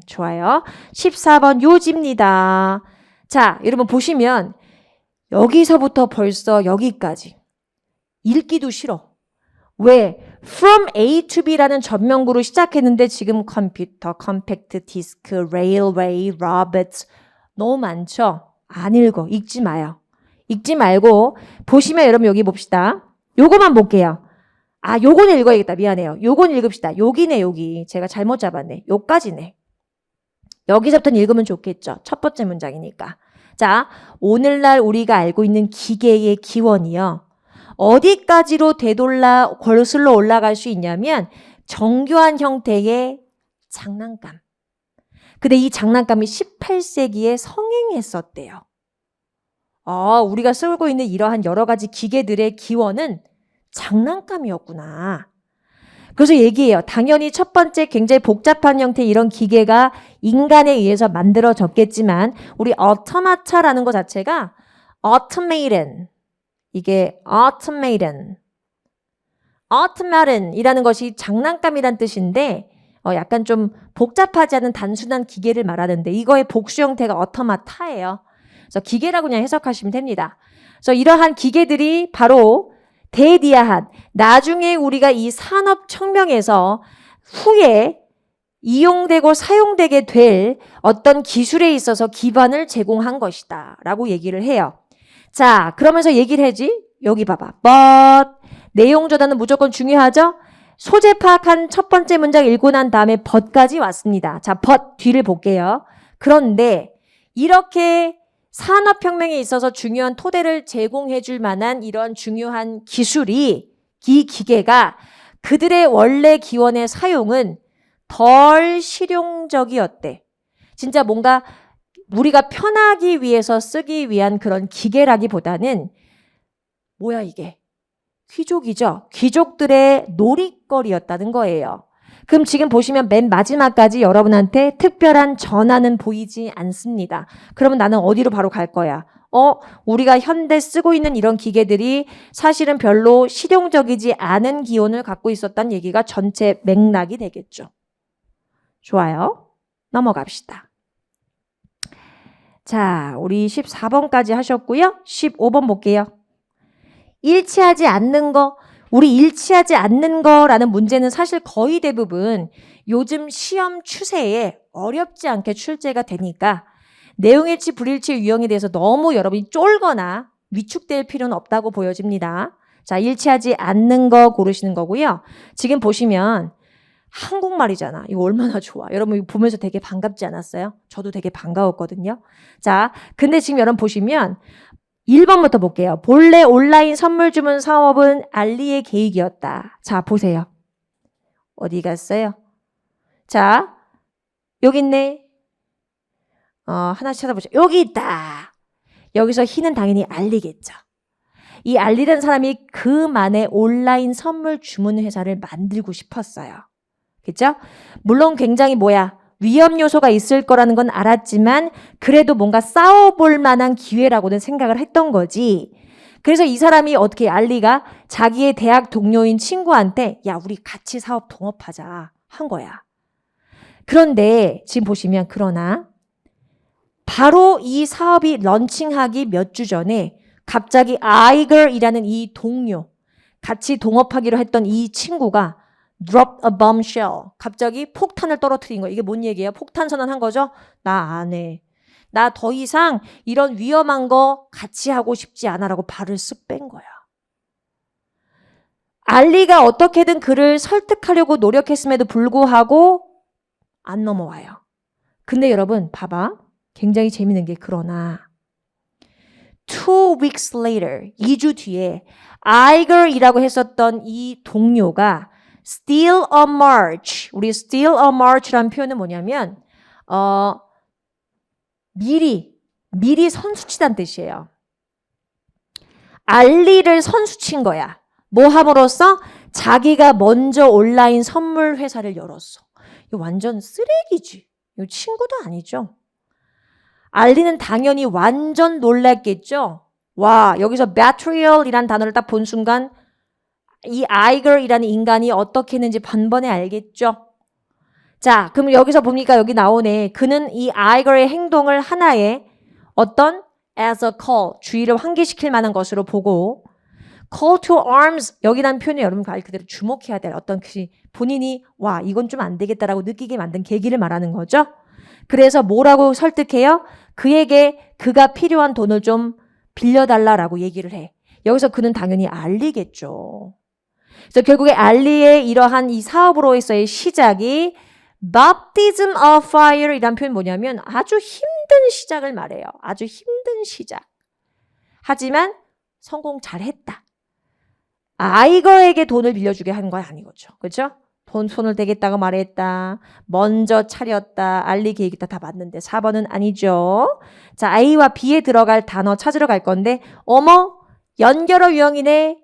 좋아요. 14번 요지입니다. 자, 여러분 보시면 여기서부터 벌써 여기까지 읽기도 싫어. 왜? From A to B라는 전명구로 시작했는데 지금 컴퓨터, 컴팩트 디스크, 레일웨이, 로봇 너무 많죠? 안 읽어. 읽지 마요. 읽지 말고 보시면 여러분 여기 봅시다. 요거만 볼게요. 아, 요거는 읽어야겠다. 미안해요. 요건 읽읍시다. 여기네, 여기. 제가 잘못 잡았네. 요까지네. 여기서부터는 읽으면 좋겠죠. 첫 번째 문장이니까. 자, 오늘날 우리가 알고 있는 기계의 기원이요. 어디까지로 거슬러 올라갈 수 있냐면 정교한 형태의 장난감. 근데 이 장난감이 18세기에 성행했었대요. 우리가 쓰고 있는 이러한 여러 가지 기계들의 기원은 장난감이었구나. 그래서 얘기해요. 당연히 첫 번째 굉장히 복잡한 형태의 이런 기계가 인간에 의해서 만들어졌겠지만 우리 automata라는 것 자체가 automaton 이게 automaton이라는 것이 장난감이란 뜻인데 약간 좀 복잡하지 않은 단순한 기계를 말하는데 이거의 복수 형태가 automata예요. 그래서 기계라고 그냥 해석하시면 됩니다. 그래서 이러한 기계들이 바로 대디아한 나중에 우리가 이 산업혁명에서 후에 이용되고 사용되게 될 어떤 기술에 있어서 기반을 제공한 것이다 라고 얘기를 해요. 자, 그러면서 얘기를 하지. 여기 봐봐. but 내용 전환은 무조건 중요하죠. 소재 파악한 첫 번째 문장 읽고 난 다음에 but까지 왔습니다. 자, but 뒤를 볼게요. 그런데 이렇게 산업혁명에 있어서 중요한 토대를 제공해 줄 만한 이런 중요한 기술이 이 기계가 그들의 원래 기원의 사용은 덜 실용적이었대. 진짜 뭔가 우리가 편하기 위해서 쓰기 위한 그런 기계라기보다는 뭐야 이게? 귀족이죠. 귀족들의 놀이거리였다는 거예요. 그럼 지금 보시면 맨 마지막까지 여러분한테 특별한 전환은 보이지 않습니다. 그러면 나는 어디로 바로 갈 거야? 우리가 현대 쓰고 있는 이런 기계들이 사실은 별로 실용적이지 않은 기원을 갖고 있었다는 얘기가 전체 맥락이 되겠죠. 좋아요. 넘어갑시다. 자, 우리 14번까지 하셨고요. 15번 볼게요. 일치하지 않는 거. 우리 일치하지 않는 거라는 문제는 사실 거의 대부분 요즘 시험 추세에 어렵지 않게 출제가 되니까 내용일치, 불일치 유형에 대해서 너무 여러분이 쫄거나 위축될 필요는 없다고 보여집니다. 자, 일치하지 않는 거 고르시는 거고요. 지금 보시면 한국말이잖아. 이거 얼마나 좋아. 여러분 이거 보면서 되게 반갑지 않았어요? 저도 되게 반가웠거든요. 자, 근데 지금 여러분 보시면 1번부터 볼게요. 본래 온라인 선물 주문 사업은 알리의 계획이었다. 자, 보세요. 어디 갔어요? 자, 여기 있네. 하나씩 찾아보죠. 여기 있다. 여기서 희는 당연히 알리겠죠. 이 알리는 사람이 그만의 온라인 선물 주문 회사를 만들고 싶었어요. 그죠? 물론 굉장히 위험 요소가 있을 거라는 건 알았지만 그래도 뭔가 싸워볼 만한 기회라고는 생각을 했던 거지. 그래서 이 사람이 어떻게 알리가 자기의 대학 동료인 친구한테 야, 우리 같이 사업 동업하자 한 거야. 그런데 지금 보시면 그러나 바로 이 사업이 런칭하기 몇 주 전에 갑자기 아이걸이라는 이 동료, 같이 동업하기로 했던 이 친구가 drop a bombshell. 갑자기 폭탄을 떨어뜨린 거예요. 이게 뭔 얘기예요? 폭탄 선언한 거죠? 나 안 해. 나 더 이상 이런 위험한 거 같이 하고 싶지 않아라고 발을 쓱 뺀 거야. 알리가 어떻게든 그를 설득하려고 노력했음에도 불구하고 안 넘어와요. 근데 여러분 봐봐. 굉장히 재밌는 게 그러나 2 weeks later, 2주 뒤에 아이걸이라고 했었던 이 동료가 steal a march. 우리 steal a march라는 표현은 뭐냐면 미리 선수치단 뜻이에요. 알리를 선수친 거야. 뭐 함으로써? 자기가 먼저 온라인 선물 회사를 열었어. 이거 완전 쓰레기지. 이거 친구도 아니죠. 알리는 당연히 완전 놀랐겠죠. 와, 여기서 material이란 단어를 딱 본 순간 이 아이걸이라는 인간이 어떻게 했는지 번번에 알겠죠. 자, 그럼 여기서 보니까 여기 나오네. 그는 이 아이걸의 행동을 하나의 어떤 as a call, 주의를 환기시킬 만한 것으로 보고 call to arms, 여기라는 표현이 여러분 말 그대로 주목해야 될 어떤 본인이 와, 이건 좀 안 되겠다라고 느끼게 만든 계기를 말하는 거죠. 그래서 뭐라고 설득해요? 그에게 그가 필요한 돈을 좀 빌려달라라고 얘기를 해. 여기서 그는 당연히 알리겠죠. 그래서 결국에 알리의 이러한 이 사업으로서의 시작이 baptism of fire 이란 표현이 뭐냐면 아주 힘든 시작을 말해요. 아주 힘든 시작. 하지만 성공 잘했다. 아이거에게 돈을 빌려주게 한 건 아니거죠. 그렇죠? 손을 대겠다고 말했다. 먼저 차렸다. 알리 계획이다. 다 맞는데 4번은 아니죠. 자, A와 B에 들어갈 단어 찾으러 갈 건데 어머 연결어 유형이네.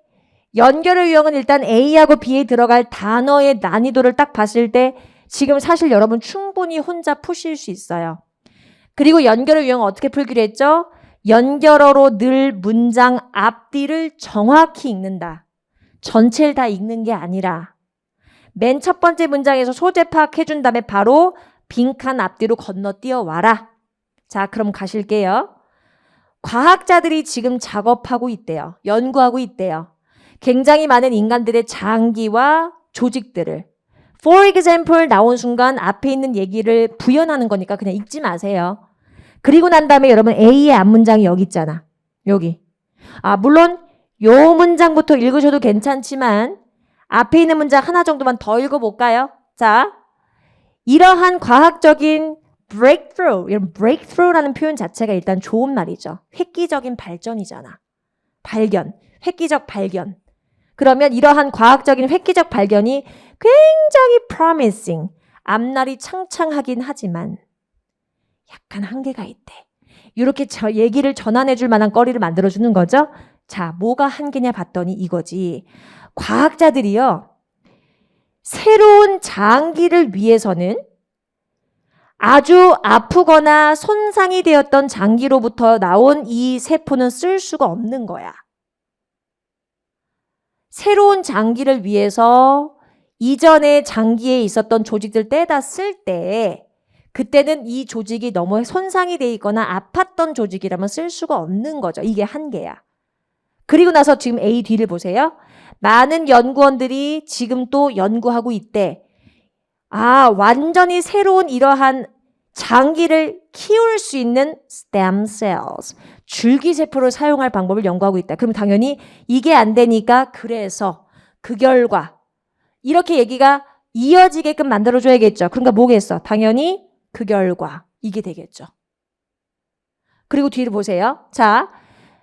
연결어 유형은 일단 A하고 B에 들어갈 단어의 난이도를 딱 봤을 때 지금 사실 여러분 충분히 혼자 푸실 수 있어요. 그리고 연결어 유형은 어떻게 풀기로 했죠? 연결어로 늘 문장 앞뒤를 정확히 읽는다. 전체를 다 읽는 게 아니라 맨 첫 번째 문장에서 소재 파악해 준 다음에 바로 빈칸 앞뒤로 건너뛰어 와라. 자, 그럼 가실게요. 과학자들이 지금 작업하고 있대요. 연구하고 있대요. 굉장히 많은 인간들의 장기와 조직들을. For example 나온 순간 앞에 있는 얘기를 부연하는 거니까 그냥 읽지 마세요. 그리고 난 다음에 여러분 A의 앞문장이 여기 있잖아. 여기. 물론 요 문장부터 읽으셔도 괜찮지만 앞에 있는 문장 하나 정도만 더 읽어볼까요? 자, 이러한 과학적인 breakthrough, 이런 breakthrough라는 표현 자체가 일단 좋은 말이죠. 획기적인 발전이잖아. 발견, 획기적 발견. 그러면 이러한 과학적인 획기적 발견이 굉장히 promising, 앞날이 창창하긴 하지만 약간 한계가 있대. 이렇게 얘기를 전환해 줄 만한 거리를 만들어주는 거죠. 자, 뭐가 한계냐 봤더니 이거지. 과학자들이요. 새로운 장기를 위해서는 아주 아프거나 손상이 되었던 장기로부터 나온 이 세포는 쓸 수가 없는 거야. 새로운 장기를 위해서 이전의 장기에 있었던 조직들 떼다 쓸 때 그때는 이 조직이 너무 손상이 돼 있거나 아팠던 조직이라면 쓸 수가 없는 거죠. 이게 한계야. 그리고 나서 지금 A, D를 보세요. 많은 연구원들이 지금 또 연구하고 있대. 완전히 새로운 이러한 장기를 키울 수 있는 stem cells, 줄기세포를 사용할 방법을 연구하고 있다. 그럼 당연히 이게 안 되니까 그래서 그 결과 이렇게 얘기가 이어지게끔 만들어줘야겠죠. 그러니까 뭐겠어? 당연히 그 결과 이게 되겠죠. 그리고 뒤를 보세요. 자,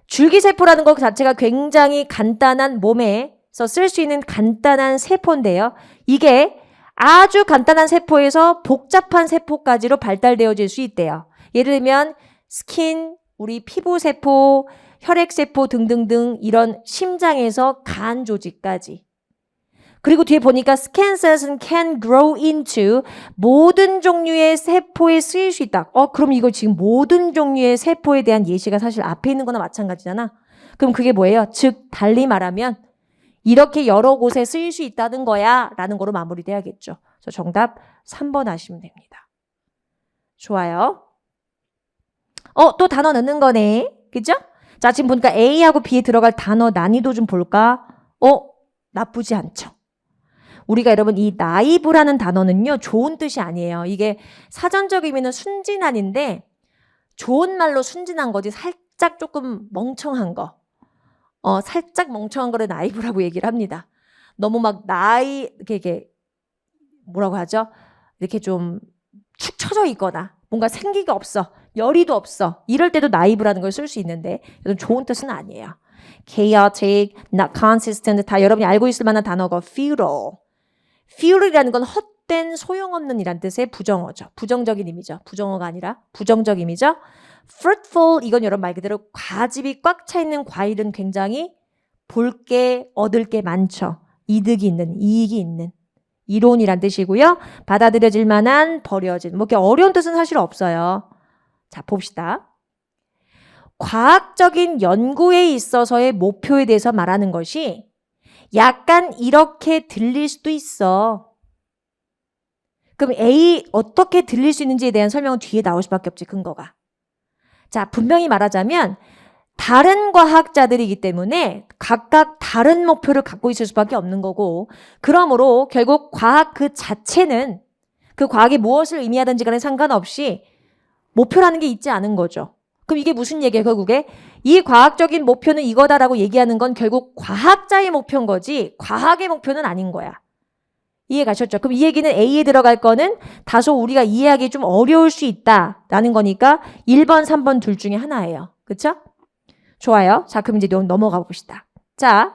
줄기세포라는 것 자체가 굉장히 간단한 몸에서 쓸 수 있는 간단한 세포인데요. 이게 아주 간단한 세포에서 복잡한 세포까지로 발달되어질 수 있대요. 예를 들면 스킨, 우리 피부세포, 혈액세포 등등등 이런 심장에서 간 조직까지. 그리고 뒤에 보니까 scan cells는 can grow into 모든 종류의 세포에 쓰일 수 있다. 그럼 이거 지금 모든 종류의 세포에 대한 예시가 사실 앞에 있는 거나 마찬가지잖아. 그럼 그게 뭐예요? 즉 달리 말하면 이렇게 여러 곳에 쓰일 수 있다는 거야 라는 거로 마무리돼야겠죠. 그래서 정답 3번 하시면 됩니다. 좋아요. 또 단어 넣는 거네. 그죠? 자, 지금 보니까 A하고 B에 들어갈 단어 난이도 좀 볼까? 나쁘지 않죠. 우리가 여러분 이 나이브라는 단어는요. 좋은 뜻이 아니에요. 이게 사전적 의미는 순진한인데 좋은 말로 순진한 거지 살짝 조금 멍청한 거. 살짝 멍청한 거를 나이브라고 얘기를 합니다. 너무 막 이렇게 뭐라고 하죠? 이렇게 좀 축 처져 있거나 뭔가 생기가 없어. 열의도 없어. 이럴 때도 나이브라는 걸 쓸 수 있는데 이건 좋은 뜻은 아니에요. chaotic, not consistent 다 여러분이 알고 있을 만한 단어가 futile. futil이라는 건 헛된 소용없는 이란 뜻의 부정어죠. 부정적인 의미죠. 부정어가 아니라 부정적 의미죠. fruitful 이건 여러분 말 그대로 과즙이 꽉 차 있는 과일은 굉장히 볼 게 얻을 게 많죠. 이득이 있는 이익이 있는 이론이란 뜻이고요. 받아들여질 만한 버려진 뭐 이렇게 어려운 뜻은 사실 없어요. 자 봅시다. 과학적인 연구에 있어서의 목표에 대해서 말하는 것이 약간 이렇게 들릴 수도 있어. 그럼 A 어떻게 들릴 수 있는지에 대한 설명은 뒤에 나올 수밖에 없지 근거가. 자 분명히 말하자면 다른 과학자들이기 때문에 각각 다른 목표를 갖고 있을 수밖에 없는 거고 그러므로 결국 과학 그 자체는 그 과학이 무엇을 의미하든지 간에 상관없이 목표라는 게 있지 않은 거죠. 그럼 이게 무슨 얘기예요? 결국에 이 과학적인 목표는 이거다라고 얘기하는 건 결국 과학자의 목표인 거지 과학의 목표는 아닌 거야. 이해 가셨죠? 그럼 이 얘기는 A에 들어갈 거는 다소 우리가 이해하기 좀 어려울 수 있다라는 거니까 1번, 3번 둘 중에 하나예요. 그렇죠? 좋아요. 자, 그럼 이제 넘어가 봅시다. 자,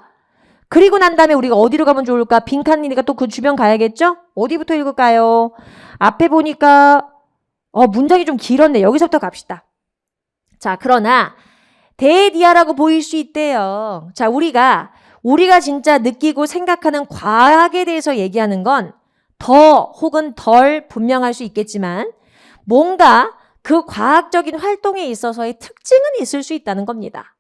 그리고 난 다음에 우리가 어디로 가면 좋을까? 빈칸이니까 또 그 주변 가야겠죠? 어디부터 읽을까요? 앞에 보니까 문장이 좀 길었네. 여기서부터 갑시다. 자, 그러나 대디아라고 보일 수 있대요. 자, 우리가 진짜 느끼고 생각하는 과학에 대해서 얘기하는 건 더 혹은 덜 분명할 수 있겠지만 뭔가 그 과학적인 활동에 있어서의 특징은 있을 수 있다는 겁니다.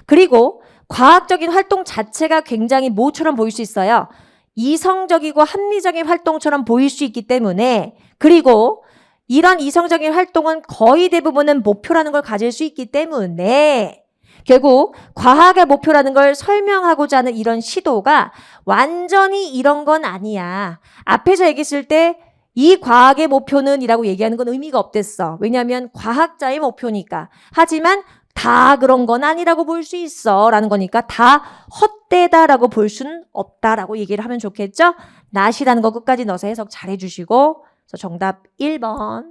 그리고 과학적인 활동 자체가 굉장히 뭐처럼 보일 수 있어요? 이성적이고 합리적인 활동처럼 보일 수 있기 때문에 그리고 이런 이성적인 활동은 거의 대부분은 목표라는 걸 가질 수 있기 때문에 결국 과학의 목표라는 걸 설명하고자 하는 이런 시도가 완전히 이런 건 아니야. 앞에서 얘기했을 때 이 과학의 목표는 이라고 얘기하는 건 의미가 없댔어. 왜냐하면 과학자의 목표니까. 하지만 다 그런 건 아니라고 볼 수 있어 라는 거니까 다 헛되다라고 볼 수는 없다라고 얘기를 하면 좋겠죠. not이라는 거 끝까지 넣어서 해석 잘 해주시고 그래서 정답 1번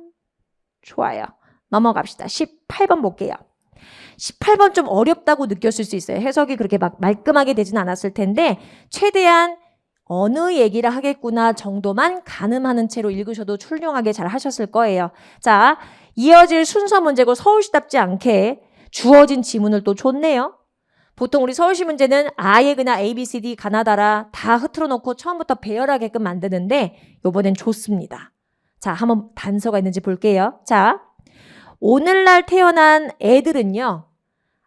좋아요. 넘어갑시다. 18번 볼게요. 18번 좀 어렵다고 느꼈을 수 있어요. 해석이 그렇게 막 말끔하게 되진 않았을 텐데 최대한 어느 얘기를 하겠구나 정도만 가늠하는 채로 읽으셔도 훌륭하게 잘 하셨을 거예요. 자, 이어질 순서 문제고 서울시답지 않게 주어진 지문을 또 줬네요. 보통 우리 서울시 문제는 아예 그냥 A, B, C, D 가나다라 다 흐트러 놓고 처음부터 배열하게끔 만드는데 요번엔 좋습니다. 자, 한번 단서가 있는지 볼게요. 자, 오늘날 태어난 애들은요.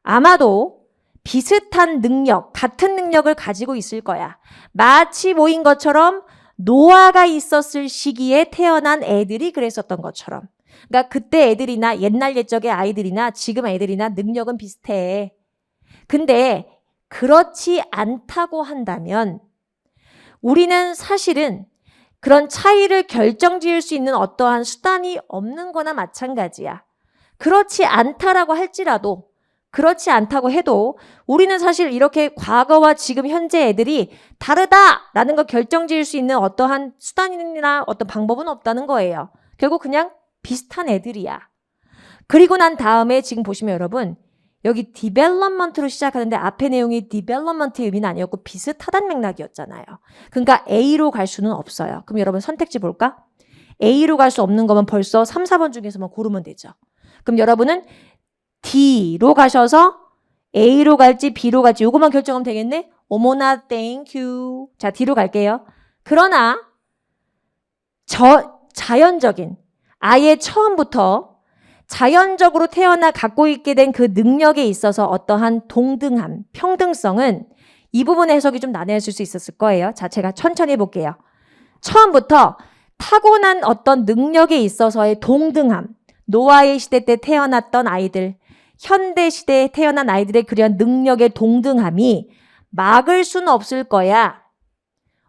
아마도 비슷한 능력, 같은 능력을 가지고 있을 거야. 마치 모인 것처럼 노아가 있었을 시기에 태어난 애들이 그랬었던 것처럼. 그러니까 그때 애들이나 옛날 옛적의 아이들이나 지금 애들이나 능력은 비슷해. 근데 그렇지 않다고 한다면 우리는 사실은 그런 차이를 결정지을 수 있는 어떠한 수단이 없는 거나 마찬가지야. 그렇지 않다라고 할지라도, 그렇지 않다고 해도 우리는 사실 이렇게 과거와 지금 현재 애들이 다르다라는 걸 결정지을 수 있는 어떠한 수단이나 어떤 방법은 없다는 거예요. 결국 그냥 비슷한 애들이야. 그리고 난 다음에 지금 보시면 여러분 여기 development로 시작하는데 앞에 내용이 development의 의미는 아니었고 비슷하다는 맥락이었잖아요. 그러니까 A로 갈 수는 없어요. 그럼 여러분 선택지 볼까? A로 갈 수 없는 거면 벌써 3, 4번 중에서만 고르면 되죠. 그럼 여러분은 D로 가셔서 A로 갈지 B로 갈지 요것만 결정하면 되겠네? 어머나 thank you. 자, D로 갈게요. 그러나 자연적인 아예 처음부터 자연적으로 태어나 갖고 있게 된 그 능력에 있어서 어떠한 동등함, 평등성은 이 부분의 해석이 좀 나뉘어질 수 있었을 거예요. 자, 제가 천천히 해볼게요. 처음부터 타고난 어떤 능력에 있어서의 동등함, 노아의 시대 때 태어났던 아이들, 현대 시대에 태어난 아이들의 그런 능력의 동등함이 막을 수는 없을 거야.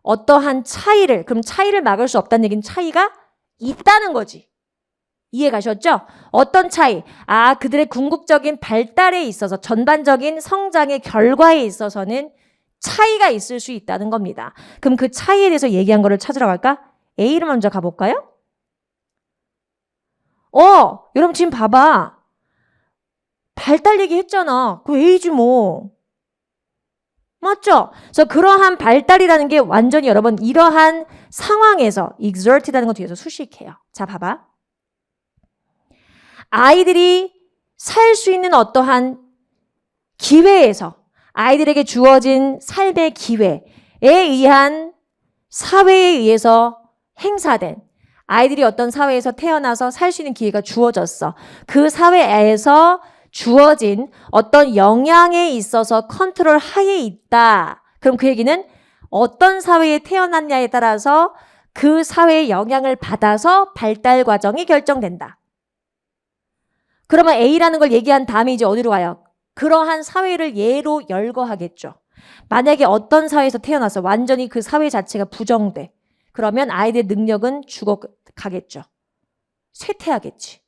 어떠한 차이를, 그럼 차이를 막을 수 없다는 얘기는 차이가 있다는 거지. 이해 가셨죠? 어떤 차이? 아, 그들의 궁극적인 발달에 있어서 전반적인 성장의 결과에 있어서는 차이가 있을 수 있다는 겁니다. 그럼 그 차이에 대해서 얘기한 거를 찾으러 갈까? A로 먼저 가볼까요? 여러분 지금 봐봐. 발달 얘기했잖아. 그 A지 뭐. 맞죠? 그래서 그러한 발달이라는 게 완전히 여러분 이러한 상황에서 exert라는 거 뒤에서 수식해요. 자, 봐봐. 아이들이 살 수 있는 어떠한 기회에서 아이들에게 주어진 삶의 기회에 의한 사회에 의해서 행사된 아이들이 어떤 사회에서 태어나서 살 수 있는 기회가 주어졌어. 그 사회에서 주어진 어떤 영향에 있어서 컨트롤 하에 있다. 그럼 그 얘기는 어떤 사회에 태어났냐에 따라서 그 사회의 영향을 받아서 발달 과정이 결정된다. 그러면 A라는 걸 얘기한 다음에 이제 어디로 가요? 그러한 사회를 예로 열거하겠죠. 만약에 어떤 사회에서 태어나서 완전히 그 사회 자체가 부정돼. 그러면 아이들의 능력은 죽어가겠죠. 쇠퇴하겠지.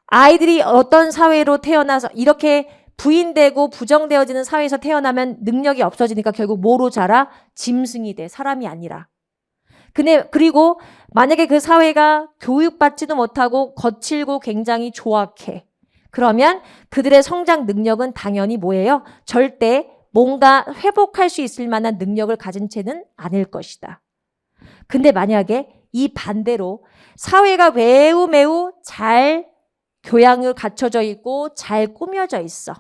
아이들이 어떤 사회로 태어나서 이렇게 부인되고 부정되어지는 사회에서 태어나면 능력이 없어지니까 결국 뭐로 자라? 짐승이 돼. 사람이 아니라. 그리고 만약에 그 사회가 교육받지도 못하고 거칠고 굉장히 조악해. 그러면 그들의 성장 능력은 당연히 뭐예요? 절대 뭔가 회복할 수 있을 만한 능력을 가진 채는 않을 것이다. 근데 만약에 이 반대로 사회가 매우 잘 교양을 갖춰져 있고 잘 꾸며져 있어.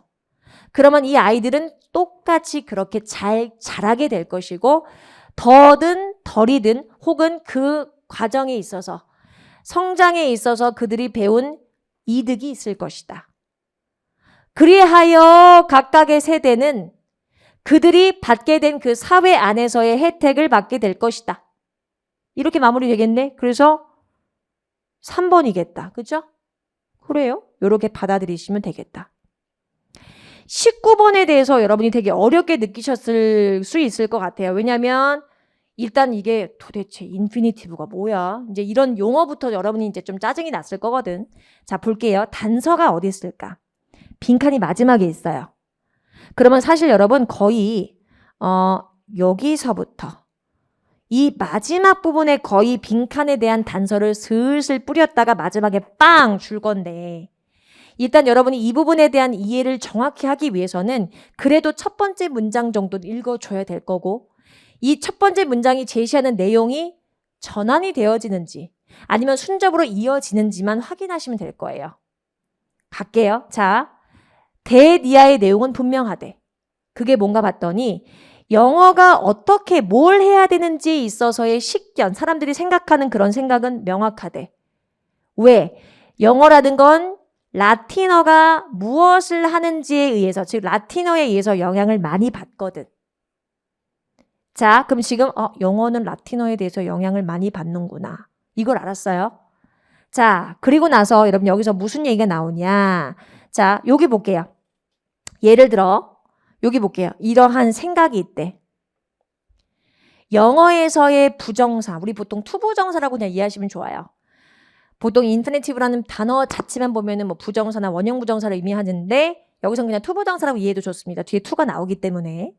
그러면 이 아이들은 똑같이 그렇게 잘 자라게 될 것이고 더든 덜이든 혹은 그 과정에 있어서 성장에 있어서 그들이 배운 이득이 있을 것이다. 그리하여 각각의 세대는 그들이 받게 된 그 사회 안에서의 혜택을 받게 될 것이다. 이렇게 마무리되겠네. 그래서 3번이겠다. 그죠? 그래요. 이렇게 받아들이시면 되겠다. 19번에 대해서 여러분이 되게 어렵게 느끼셨을 수 있을 것 같아요. 왜냐하면 일단 이게 도대체 인피니티브가 뭐야? 이제 이런 용어부터 여러분이 이제 좀 짜증이 났을 거거든. 자, 볼게요. 단서가 어디 있을까? 빈칸이 마지막에 있어요. 그러면 사실 여러분 거의 여기서부터 이 마지막 부분에 거의 빈칸에 대한 단서를 슬슬 뿌렸다가 마지막에 빵 줄 건데 일단 여러분이 이 부분에 대한 이해를 정확히 하기 위해서는 그래도 첫 번째 문장 정도는 읽어줘야 될 거고 이 첫 번째 문장이 제시하는 내용이 전환이 되어지는지 아니면 순접으로 이어지는지만 확인하시면 될 거예요. 갈게요. 자, 대니아의 내용은 분명하대. 그게 뭔가 봤더니 영어가 어떻게 뭘 해야 되는지에 있어서의 식견, 사람들이 생각하는 그런 생각은 명확하대. 왜? 영어라는 건 라틴어가 무엇을 하는지에 의해서, 즉 라틴어에 의해서 영향을 많이 받거든. 자, 그럼 지금 영어는 라틴어에 대해서 영향을 많이 받는구나. 이걸 알았어요? 자, 그리고 나서 여러분 여기서 무슨 얘기가 나오냐. 자, 여기 볼게요. 예를 들어 여기 볼게요. 이러한 생각이 있대. 영어에서의 부정사, 우리 보통 투부정사라고 그냥 이해하시면 좋아요. 보통 인피니티브라는 단어 자체만 보면은 뭐 부정사나 원형 부정사를 의미하는데 여기서는 그냥 투부정사라고 이해해도 좋습니다. 뒤에 투가 나오기 때문에.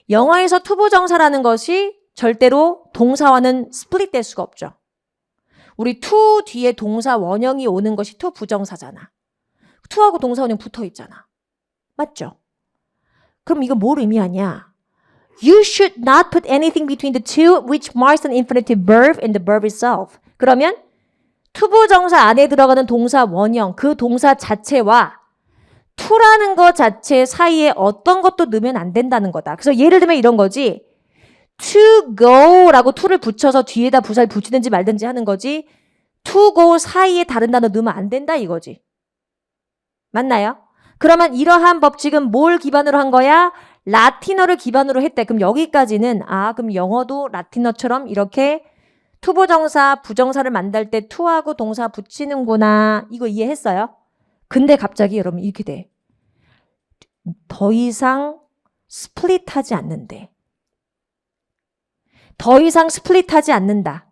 영어에서 투부정사라는 것이 절대로 동사와는 스플릿 될 수가 없죠. 우리 투 뒤에 동사 원형이 오는 것이 투부정사잖아. 투하고 동사 원형 붙어 있잖아. 맞죠? 그럼 이거 뭘 의미하냐? You should not put anything between the two which marks an infinitive verb and the verb itself. 그러면 투부정사 안에 들어가는 동사 원형, 그 동사 자체와 to라는 것 자체 사이에 어떤 것도 넣으면 안 된다는 거다. 그래서 예를 들면 이런 거지. to go라고 to를 붙여서 뒤에다 부사를 붙이든지 말든지 하는 거지. to go 사이에 다른 단어 넣으면 안 된다 이거지. 맞나요? 그러면 이러한 법칙은 뭘 기반으로 한 거야? 라틴어를 기반으로 했대. 그럼 여기까지는 그럼 영어도 라틴어처럼 이렇게 투부정사, 부정사를 만들 때 to하고 동사 붙이는구나. 이거 이해했어요? 근데 갑자기 여러분 이렇게 돼. 더 이상 스플릿하지 않는데. 더 이상 스플릿하지 않는다.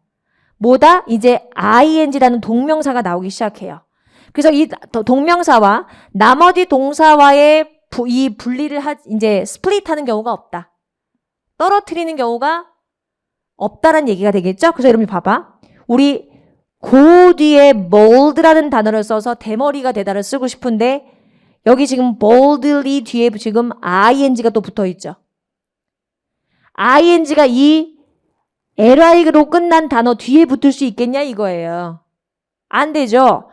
뭐다? 이제 ing라는 동명사가 나오기 시작해요. 그래서 이 동명사와 나머지 동사와의 이 분리를 이제 스플릿하는 경우가 없다. 떨어뜨리는 경우가 없다라는 얘기가 되겠죠? 그래서 여러분 봐봐. 우리 그 뒤에 bold라는 단어를 써서 대머리가 되다를 쓰고 싶은데 여기 지금 boldly 뒤에 지금 ing가 또 붙어 있죠. ing가 이 li로 끝난 단어 뒤에 붙을 수 있겠냐 이거예요. 안 되죠.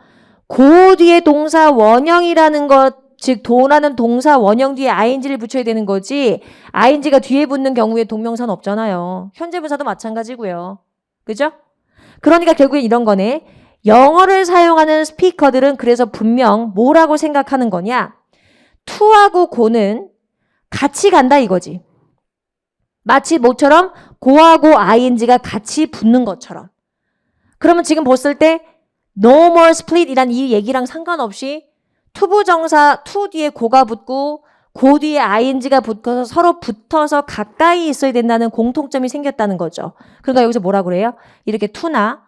그 뒤에 동사 원형이라는 것, 즉 도라는 동사 원형 뒤에 ing를 붙여야 되는 거지 ing가 뒤에 붙는 경우에 동명사는 없잖아요. 현재분사도 마찬가지고요. 그죠? 그러니까 결국엔 이런 거네. 영어를 사용하는 스피커들은 그래서 분명 뭐라고 생각하는 거냐? to하고 go는 같이 간다 이거지. 마치 뭐처럼 go하고 ing가 같이 붙는 것처럼. 그러면 지금 봤을 때 no more split 이란 이 얘기랑 상관없이 투부정사 to 뒤에 go가 붙고 go 뒤에 ing가 붙어서 서로 붙어서 가까이 있어야 된다는 공통점이 생겼다는 거죠. 그러니까 여기서 뭐라 그래요? 이렇게 to나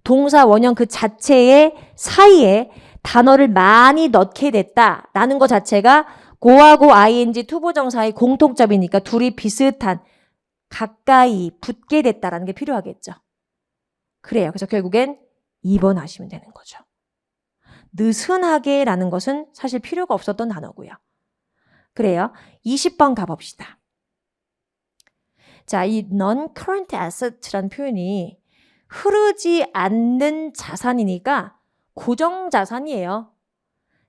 동사 원형 그 자체의 사이에 단어를 많이 넣게 됐다라는 것 자체가 go하고 ing 투부정사의 공통점이니까 둘이 비슷한 가까이 붙게 됐다라는 게 필요하겠죠. 그래요. 그래서 결국엔 2번 하시면 되는 거죠. 느슨하게라는 것은 사실 필요가 없었던 단어고요. 그래요. 20번 가봅시다. 자, 이 non-current asset라는 표현이 흐르지 않는 자산이니까 고정자산이에요.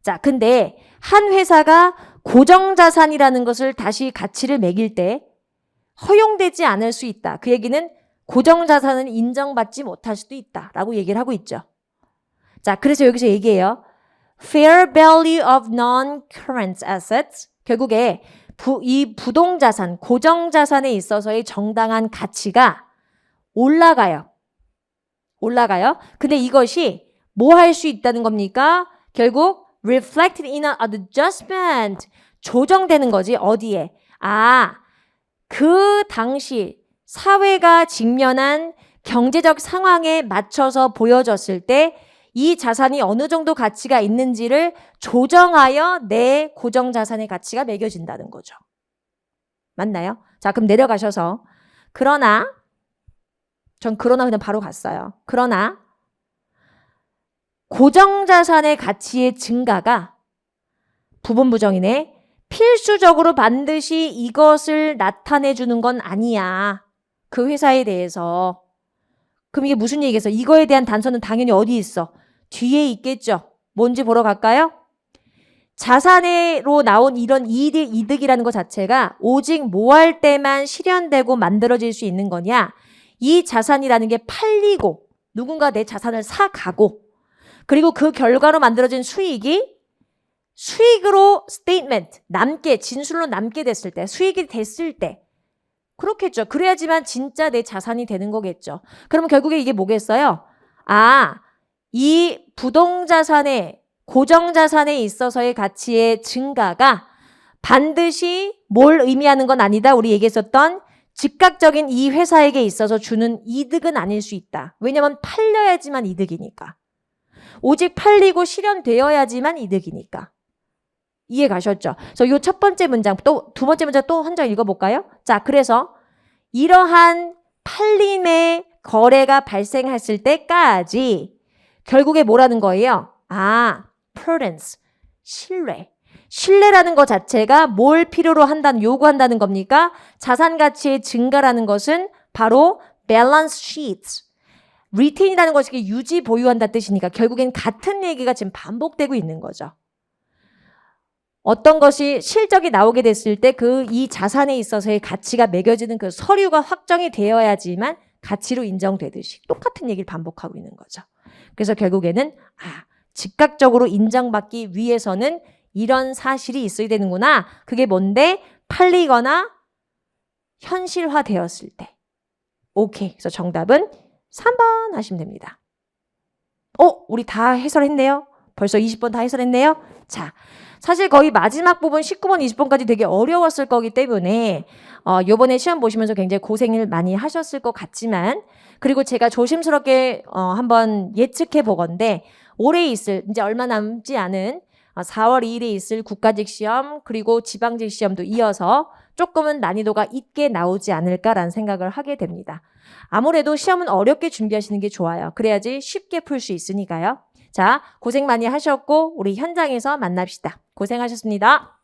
자, 근데 한 회사가 고정자산이라는 것을 다시 가치를 매길 때 허용되지 않을 수 있다. 그 얘기는 고정자산은 인정받지 못할 수도 있다라고 얘기를 하고 있죠. 자, 그래서 여기서 얘기해요. Fair value of non-current assets. 결국에 이 부동자산, 고정자산에 있어서의 정당한 가치가 올라가요. 올라가요. 근데 이것이 뭐 할 수 있다는 겁니까? 결국 reflected in an adjustment. 조정되는 거지. 어디에? 그 당시 사회가 직면한 경제적 상황에 맞춰서 보여졌을 때 이 자산이 어느 정도 가치가 있는지를 조정하여 내 고정자산의 가치가 매겨진다는 거죠. 맞나요? 자, 그럼 내려가셔서 전 그냥 바로 갔어요. 그러나 고정자산의 가치의 증가가 부분부정이네. 필수적으로 반드시 이것을 나타내 주는 건 아니야. 그 회사에 대해서. 그럼 이게 무슨 얘기겠어? 이거에 대한 단서는 당연히 어디 있어? 뒤에 있겠죠. 뭔지 보러 갈까요? 자산으로 나온 이런 이득이라는 것 자체가 오직 뭐 할 때만 실현되고 만들어질 수 있는 거냐? 이 자산이라는 게 팔리고 누군가 내 자산을 사가고 그리고 그 결과로 만들어진 수익이 수익으로 스테이트먼트, 진술로 남게 됐을 때, 수익이 됐을 때 그렇겠죠. 그래야지만 진짜 내 자산이 되는 거겠죠. 그러면 결국에 이게 뭐겠어요? 이 부동자산의 고정자산에 있어서의 가치의 증가가 반드시 뭘 의미하는 건 아니다. 우리 얘기했었던 즉각적인 이 회사에게 있어서 주는 이득은 아닐 수 있다. 왜냐하면 팔려야지만 이득이니까. 오직 팔리고 실현되어야지만 이득이니까. 이해 가셨죠? 그래서 이 첫 번째 문장, 또 두 번째 문장 또 한 장 읽어볼까요? 자, 그래서 이러한 팔림의 거래가 발생했을 때까지 결국에 뭐라는 거예요? prudence, 신뢰라는 것 자체가 뭘 필요로 요구한다는 겁니까? 자산 가치의 증가라는 것은 바로 balance sheets, retain이라는 것이 유지 보유한다 뜻이니까 결국엔 같은 얘기가 지금 반복되고 있는 거죠. 어떤 것이 실적이 나오게 됐을 때 이 자산에 있어서의 가치가 매겨지는 그 서류가 확정이 되어야지만 가치로 인정되듯이 똑같은 얘기를 반복하고 있는 거죠. 그래서 결국에는 즉각적으로 인정받기 위해서는 이런 사실이 있어야 되는구나. 그게 뭔데? 팔리거나 현실화되었을 때. 오케이. 그래서 정답은 3번 하시면 됩니다. 우리 다 해설했네요. 벌써 20번 다 해설했네요. 자, 사실 거의 마지막 부분 19번, 20번까지 되게 어려웠을 거기 때문에 요번에 시험 보시면서 굉장히 고생을 많이 하셨을 것 같지만 그리고 제가 조심스럽게 한번 예측해 보건데 올해 있을 이제 얼마 남지 않은 4월 2일에 있을 국가직 시험 그리고 지방직 시험도 이어서 조금은 난이도가 있게 나오지 않을까라는 생각을 하게 됩니다. 아무래도 시험은 어렵게 준비하시는 게 좋아요. 그래야지 쉽게 풀 수 있으니까요. 자, 고생 많이 하셨고 우리 현장에서 만납시다. 고생하셨습니다.